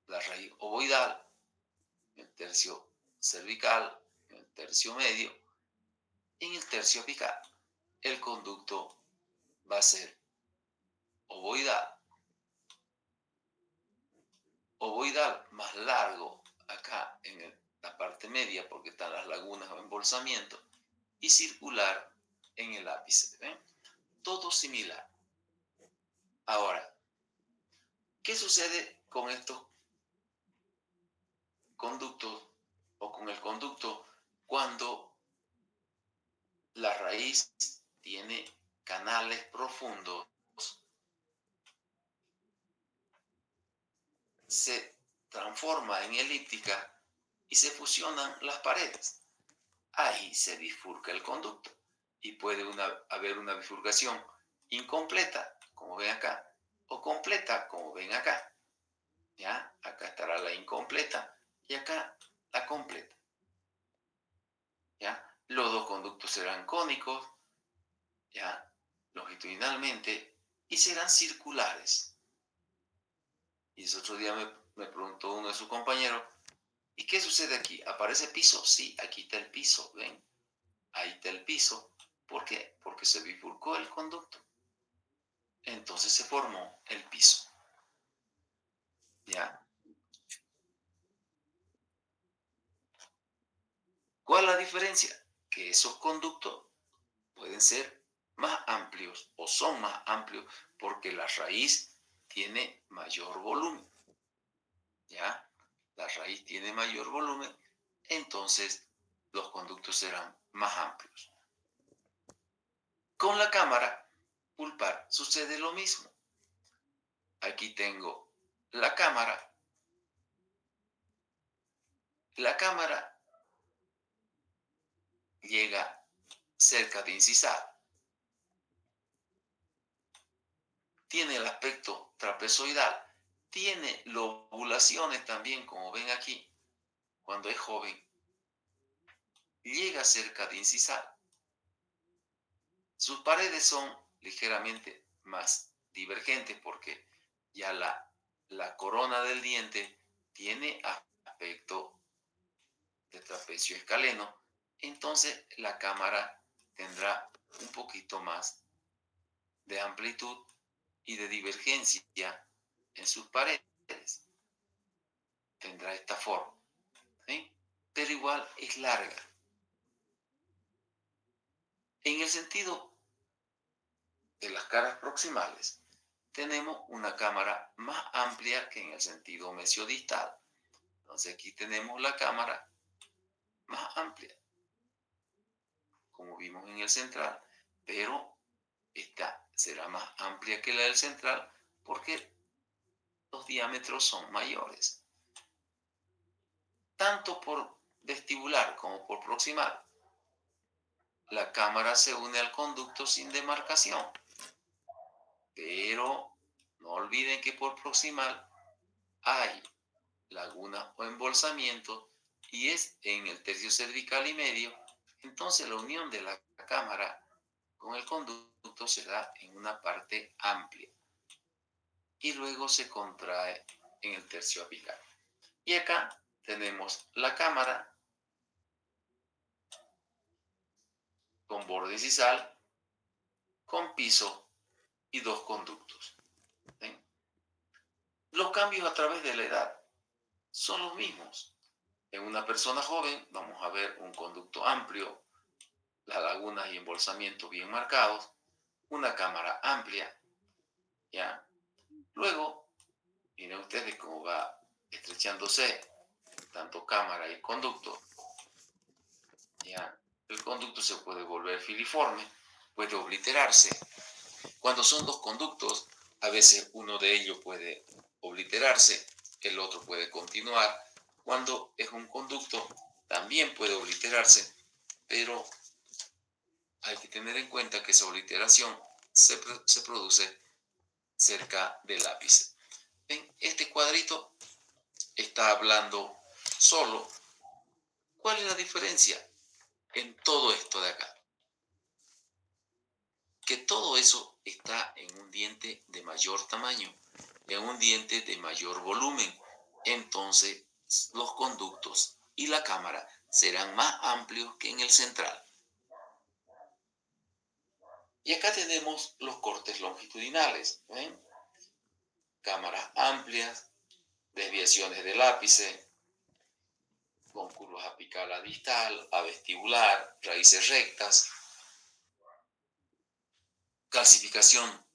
la raíz ovoidal, el tercio cervical, el tercio medio, y en el tercio apical. El conducto va a ser ovoidal. Ovoidal más largo acá en la parte media porque están las lagunas o embolsamientos, y circular en el ápice. ¿Ven? Todo similar. Ahora, ¿qué sucede con estos conductos o con el conducto cuando la raíz tiene canales profundos? Se transforma en elíptica y se fusionan las paredes. Ahí se bifurca el conducto y puede haber una bifurcación incompleta, como ven acá, o completa, como ven acá. ¿Ya? Acá estará la incompleta y acá la completa. ¿Ya? Los dos conductos serán cónicos, ¿ya? Longitudinalmente, y serán circulares. Y ese otro día me preguntó uno de sus compañeros, ¿y qué sucede aquí? ¿Aparece piso? Sí, aquí está el piso, ¿ven? Ahí está el piso. ¿Por qué? Porque se bifurcó el conducto. Entonces se formó el piso. ¿Ya? ¿Cuál es la diferencia? Que esos conductos pueden ser más amplios o son más amplios porque la raíz tiene mayor volumen. ¿Ya? La raíz tiene mayor volumen, entonces los conductos serán más amplios. Con la cámara pulpar sucede lo mismo. Aquí tengo la cámara. La cámara llega cerca de incisal. Tiene el aspecto trapezoidal. Tiene lobulaciones también, como ven aquí, cuando es joven. Llega cerca de incisal. Sus paredes son ligeramente más divergentes porque ya la corona del diente tiene aspecto de trapecio escaleno, entonces la cámara tendrá un poquito más de amplitud y de divergencia en sus paredes. Tendrá esta forma, ¿sí? Pero igual es larga. En el sentido de las caras proximales, tenemos una cámara más amplia que en el sentido mesiodistal. Entonces aquí tenemos la cámara más amplia, como vimos en el central, pero esta será más amplia que la del central porque los diámetros son mayores. Tanto por vestibular como por proximal, la cámara se une al conducto sin demarcación, pero no olviden que por proximal hay laguna o embolsamiento y es en el tercio cervical y medio, entonces la unión de la cámara con el conducto se da en una parte amplia y luego se contrae en el tercio apical. Y acá tenemos la cámara con borde incisal, con piso y dos conductos. ¿Ven? Los cambios a través de la edad son los mismos. En una persona joven vamos a ver un conducto amplio, las lagunas y embolsamientos bien marcados, una cámara amplia, ¿ya? Luego, miren ustedes cómo va estrechándose tanto cámara y conducto, ¿ya? El conducto se puede volver filiforme, puede obliterarse. Cuando son dos conductos, a veces uno de ellos puede obliterarse, el otro puede continuar. Cuando es un conducto, también puede obliterarse, pero hay que tener en cuenta que esa obliteración se produce cerca del ápice. ¿Ven? Este cuadrito está hablando solo. ¿Cuál es la diferencia en todo esto de acá? Que todo eso está en un diente de mayor tamaño, en un diente de mayor volumen. Entonces, los conductos y la cámara serán más amplios que en el central. Y acá tenemos los cortes longitudinales. ¿Ven? Cámaras amplias, desviaciones del ápice, con curvas apical a distal, a vestibular, raíces rectas, calcificación.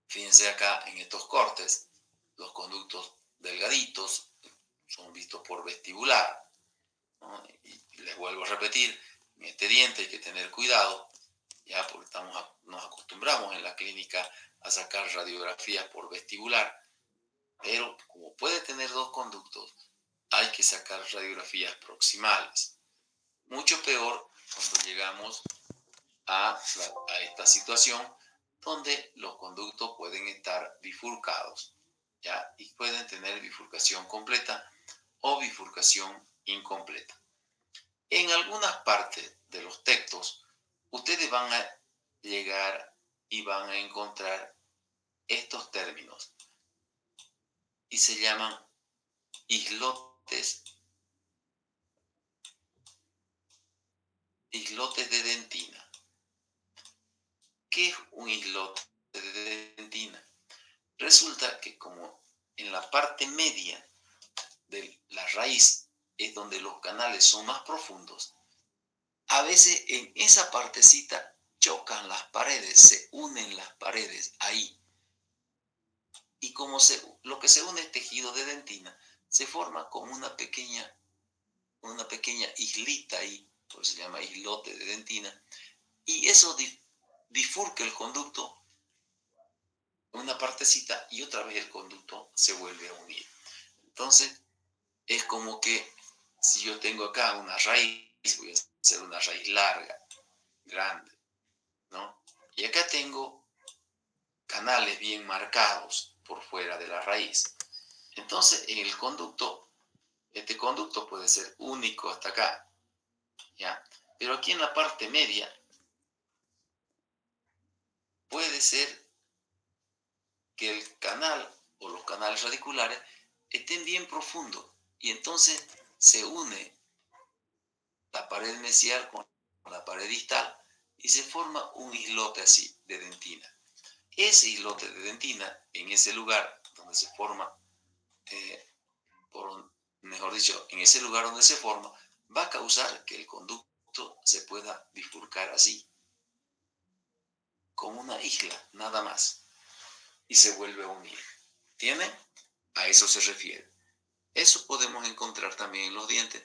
Fíjense acá en estos cortes, los conductos delgaditos son vistos por vestibular, ¿no? Y les vuelvo a repetir, en este diente hay que tener cuidado, ya porque nos acostumbramos en la clínica a sacar radiografías por vestibular, pero como puede tener dos conductos, hay que sacar radiografías proximales. Mucho peor cuando llegamos a esta situación donde los conductos pueden estar bifurcados, ¿ya? Y pueden tener bifurcación completa o bifurcación incompleta. En algunas partes de los textos, ustedes van a llegar y van a encontrar estos términos y se llaman islotes de dentina. ¿Qué es un islote de dentina? Resulta que como en la parte media de la raíz es donde los canales son más profundos, a veces en esa partecita chocan las paredes, se unen las paredes ahí. Y como lo que se une es tejido de dentina, se forma como una pequeña islita ahí, por eso se llama islote de dentina, y eso bifurca el conducto una partecita y otra vez el conducto se vuelve a unir. Entonces, es como que si yo tengo acá una raíz, voy a hacer una raíz larga, grande, ¿no? Y acá tengo canales bien marcados por fuera de la raíz. Entonces, en el conducto, este conducto puede ser único hasta acá, ¿ya? Pero aquí en la parte media puede ser que el canal o los canales radiculares estén bien profundos y entonces se une la pared mesial con la pared distal y se forma un islote así de dentina. Ese islote de dentina, en ese lugar donde se forma, mejor dicho, en ese lugar donde se forma, va a causar que el conducto se pueda bifurcar así, como una isla, nada más, y se vuelve a unir. ¿Tienen? A eso se refiere. Eso podemos encontrar también en los dientes,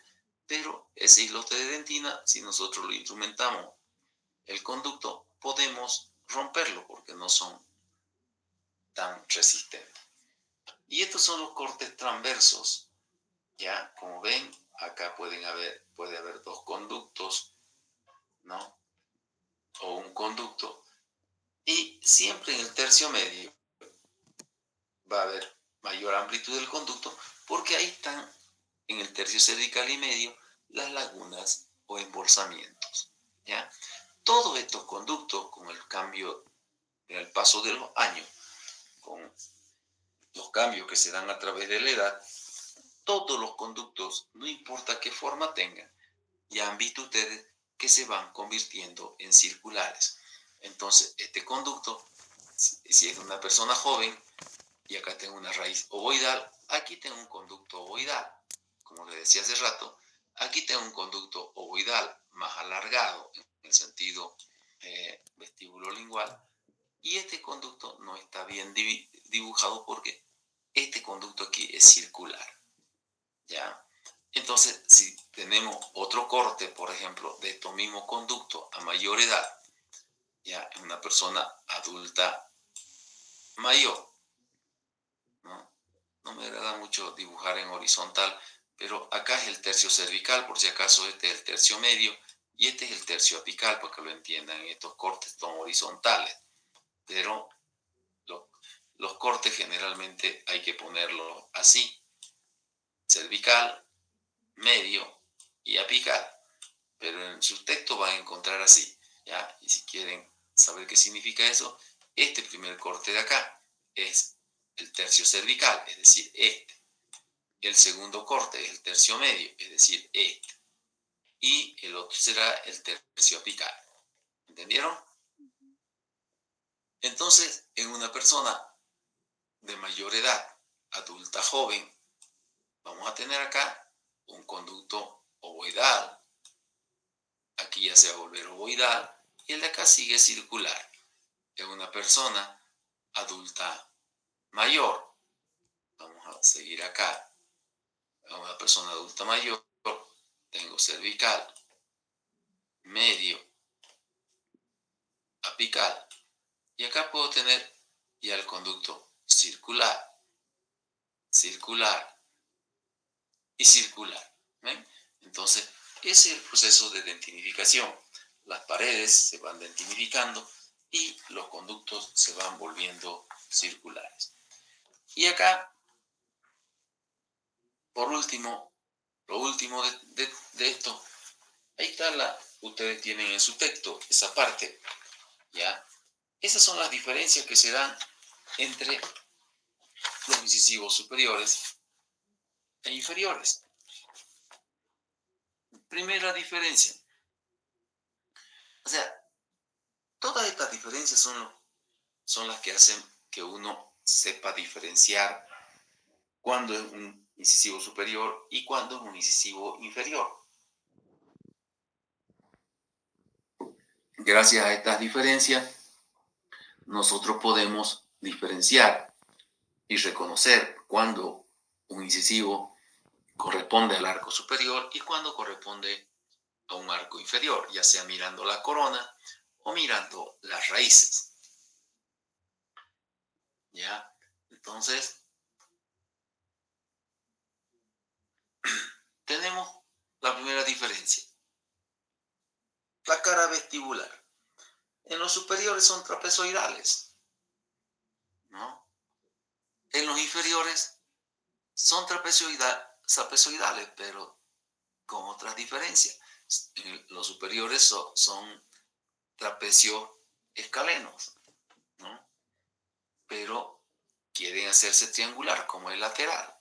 pero ese islote de dentina, si nosotros lo instrumentamos, el conducto, podemos romperlo porque no son tan resistentes. Y estos son los cortes transversos. Ya, como ven, acá puede haber dos conductos, ¿no? O un conducto. Y siempre en el tercio medio va a haber mayor amplitud del conducto porque ahí están en el tercio cervical y medio las lagunas o embolsamientos, ¿ya? Todos estos conductos, con el cambio, en el paso de los años, con los cambios que se dan a través de la edad, todos los conductos, no importa qué forma tengan, ya han visto ustedes que se van convirtiendo en circulares. Entonces, este conducto, si es una persona joven, y acá tengo una raíz ovoidal, aquí tengo un conducto ovoidal. Como les decía hace rato, aquí tengo un conducto ovoidal más alargado en el sentido vestibulolingual, y este conducto no está bien dibujado porque este conducto aquí es circular, ¿ya? Entonces, si tenemos otro corte, por ejemplo, de estos mismos conductos a mayor edad, ya en una persona adulta mayor, ¿no? No me agrada mucho dibujar en horizontal Pero acá es el tercio cervical, por si acaso este es el tercio medio, y este es el tercio apical, para que lo entiendan. Estos cortes son horizontales, pero los cortes generalmente hay que ponerlos así: cervical, medio y apical. Pero en sus textos van a encontrar así, ¿ya? Y si quieren saber qué significa eso, este primer corte de acá es el tercio cervical, es decir, este. El segundo corte es el tercio medio, es decir, este. Y el otro será el tercio apical. ¿Entendieron? Entonces, en una persona de mayor edad, adulta, joven, vamos a tener acá un conducto ovoidal. Aquí ya se va a volver ovoidal y el de acá sigue circular. En una persona adulta mayor, vamos a seguir acá. En una persona adulta mayor, tengo cervical, medio, apical. Y acá puedo tener ya el conducto circular, circular y circular. ¿Ven? Entonces, ese es el proceso de dentinificación. Las paredes se van dentinificando y los conductos se van volviendo circulares. Y acá, por último, lo último de esto, ahí está ustedes tienen en su texto esa parte, ¿ya? Esas son las diferencias que se dan entre los incisivos superiores e inferiores. Primera diferencia. O sea, todas estas diferencias son las que hacen que uno sepa diferenciar cuándo es un incisivo superior y cuándo es un incisivo inferior. Gracias a estas diferencias, nosotros podemos diferenciar y reconocer cuándo un incisivo corresponde al arco superior y cuándo corresponde a un arco inferior, ya sea mirando la corona o mirando las raíces. ¿Ya? Entonces, tenemos la primera diferencia. La cara vestibular. En los superiores son trapezoidales, ¿no? En los inferiores son trapezoidales, pero con otras diferencias. Los superiores son trapecios escalenos, ¿no? Pero quieren hacerse triangular como el lateral.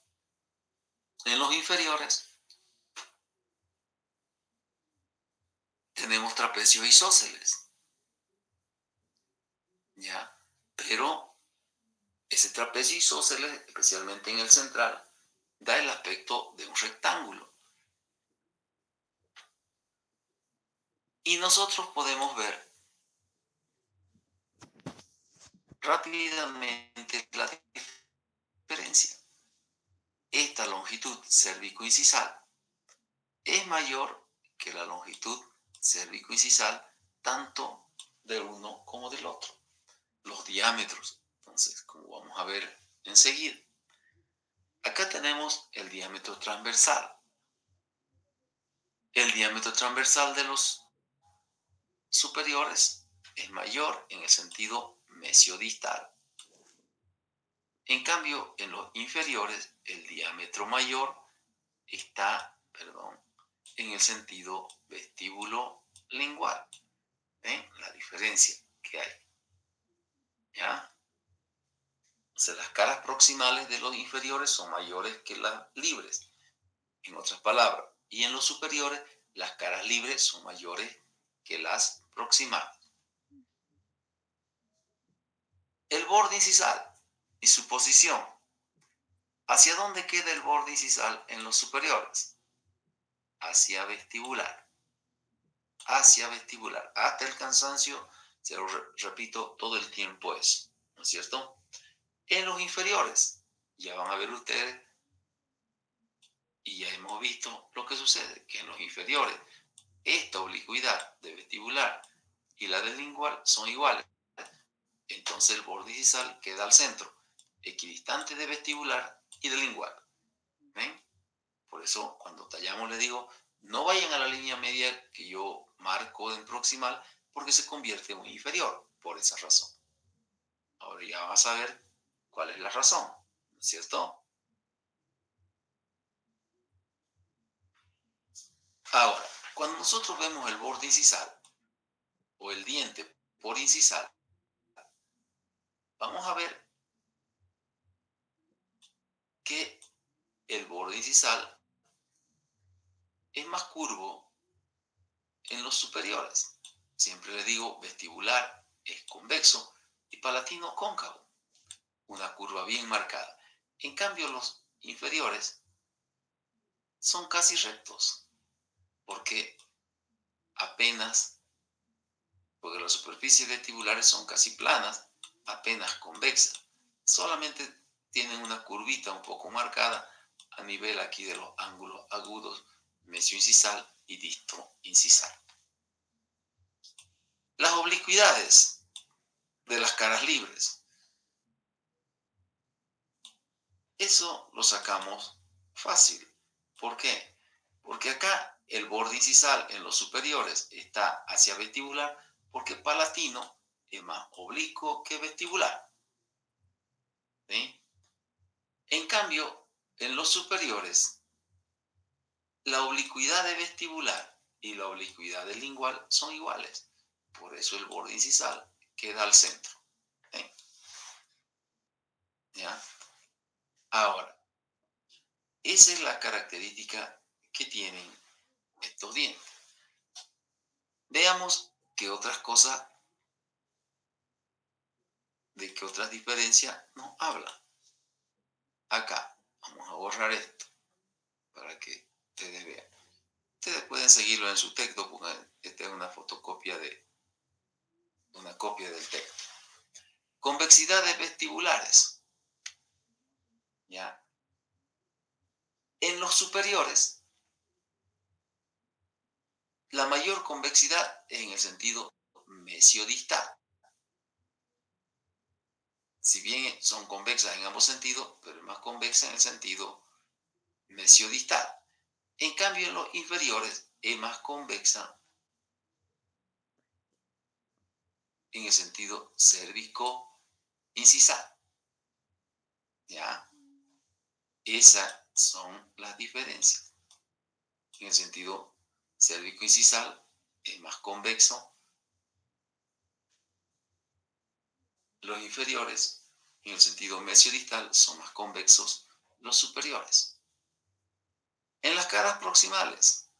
En los inferiores tenemos trapecios isósceles, ¿ya? Pero ese trapecio isósceles, especialmente en el central, da el aspecto de un rectángulo. Y nosotros podemos ver rápidamente la diferencia. Esta longitud cérvico-incisal es mayor que la longitud cérvico-incisal tanto del uno como del otro. Los diámetros, entonces, como vamos a ver enseguida. Acá tenemos el diámetro transversal. El diámetro transversal de los superiores es mayor en el sentido mesiodistal. En cambio, en los inferiores, el diámetro mayor está, en el sentido vestíbulo-lingual. ¿Ven la diferencia que hay? ¿Ya? O sea, las caras proximales de los inferiores son mayores que las libres, en otras palabras. Y en los superiores, las caras libres son mayores que las proximales. El borde incisal y su posición. ¿Hacia dónde queda el borde incisal en los superiores? Hacia vestibular. Hacia vestibular. Hasta el cansancio, se lo repito todo el tiempo eso, ¿no es cierto? En los inferiores, ya van a ver ustedes, y ya hemos visto lo que sucede, que en los inferiores, esta oblicuidad de vestibular y la del lingual son iguales. Entonces el borde incisal queda al centro, equidistante de vestibular y de lingual. ¿Ven? Por eso, cuando tallamos, les digo, no vayan a la línea media que yo marco en proximal, porque se convierte en un inferior, por esa razón. Ahora ya vas a ver cuál es la razón, ¿no es cierto? Ahora, cuando nosotros vemos el borde incisal o el diente por incisal, vamos a ver que el borde incisal es más curvo en los superiores. Siempre les digo, vestibular es convexo y palatino cóncavo, una curva bien marcada. En cambio, los inferiores son casi rectos, porque apenas, porque las superficies vestibulares son casi planas, apenas convexas. Solamente tienen una curvita un poco marcada a nivel aquí de los ángulos agudos mesioincisal y distroincisal. Las oblicuidades de las caras libres. Eso lo sacamos fácil. ¿Por qué? Porque acá el borde incisal en los superiores está hacia vestibular, porque palatino es más oblicuo que vestibular. ¿Sí? En cambio, en los superiores, la oblicuidad de vestibular y la oblicuidad del lingual son iguales. Por eso el borde incisal queda al centro. ¿Sí? ¿Ya? Ahora, esa es la característica que tienen estos dientes. Veamos qué otras cosas, de qué otras diferencias nos hablan. Acá, vamos a borrar esto para que ustedes vean. Ustedes pueden seguirlo en su texto, porque esta es una fotocopia de una copia del texto. Convexidades vestibulares. ¿Ya? En los superiores, la mayor convexidad es en el sentido mesiodistal. Si bien son convexas en ambos sentidos, pero es más convexa en el sentido mesiodistal. En cambio, en los inferiores es más convexa en el sentido cérvico-incisal. ¿Ya? Esas son las diferencias. En el sentido cérvico-incisal es más convexo. Los inferiores, en el sentido mesiodistal, son más convexos los superiores. En las caras proximales,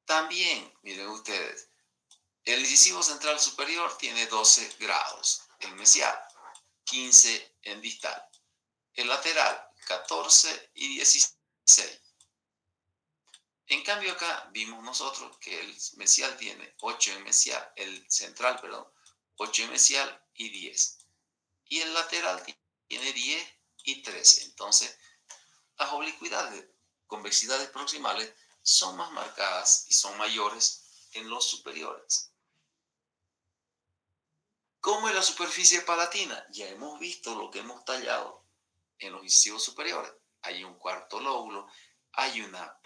también, miren ustedes, el incisivo central superior tiene 12 grados en mesial, 15 en distal. El lateral, 14 y 16. En cambio acá vimos nosotros que el mesial tiene 8 en mesial, el central, perdón, 8 en mesial y 10. Y el lateral tiene 10 y 13. Entonces, las oblicuidades, convexidades proximales, son más marcadas y son mayores en los superiores. ¿Cómo es la superficie palatina? Ya hemos visto lo que hemos tallado en los incisivos superiores. Hay un cuarto lóbulo, hay una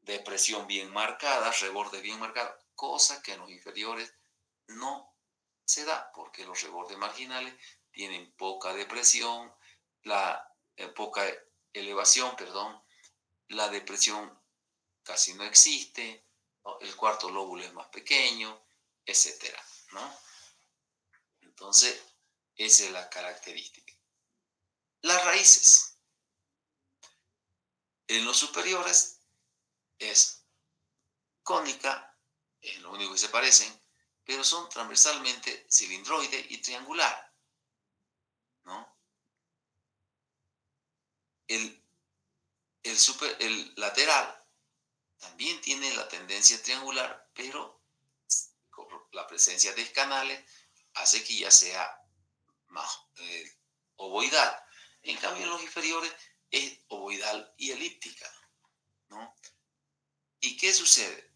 depresión bien marcada, rebordes bien marcados, cosa que en los inferiores no se da porque los rebordes marginales tienen poca depresión, poca elevación, perdón, la depresión casi no existe, ¿no? El cuarto lóbulo es más pequeño, etcétera, ¿no? Entonces, esa es la característica. Las raíces. En los superiores es cónica, es lo único que se parecen, pero son transversalmente cilindroide y triangular, ¿no? El lateral también tiene la tendencia triangular, pero la presencia de canales hace que ya sea más ovoidal. En cambio, en los inferiores es ovoidal y elíptica, ¿no? ¿Y qué sucede?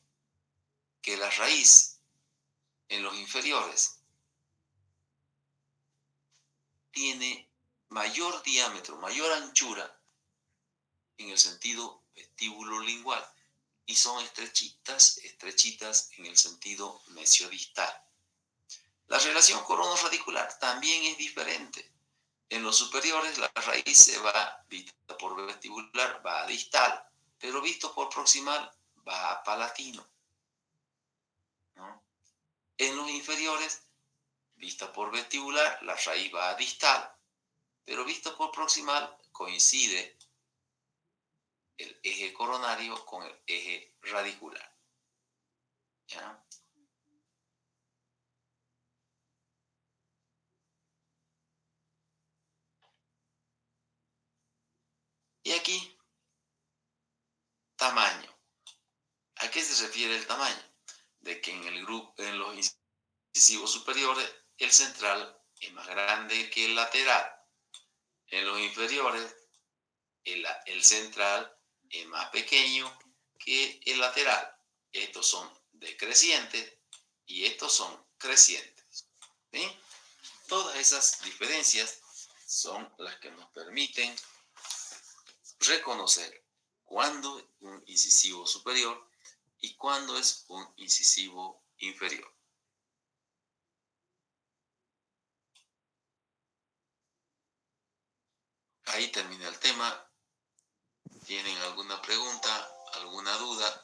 Que la raíz en los inferiores tiene mayor diámetro, mayor anchura en el sentido vestíbulo-lingual y son estrechitas en el sentido mesiodistal. La relación corono-radicular también es diferente. En los superiores la raíz se va, vista por vestibular, va a distal, pero visto por proximal va a palatino, ¿no? En los inferiores, vista por vestibular, la raíz va a distal, pero visto por proximal coincide el eje coronario con el eje radicular, ¿ya? Y aquí, tamaño. ¿A qué se refiere el tamaño? De que en el grupo, en los incisivos superiores, el central es más grande que el lateral. En los inferiores, el central es más pequeño que el lateral. Estos son decrecientes y estos son crecientes. ¿Sí? Todas esas diferencias son las que nos permiten reconocer cuándo es un incisivo superior y cuándo es un incisivo inferior. Ahí termina el tema. ¿Tienen alguna pregunta, alguna duda?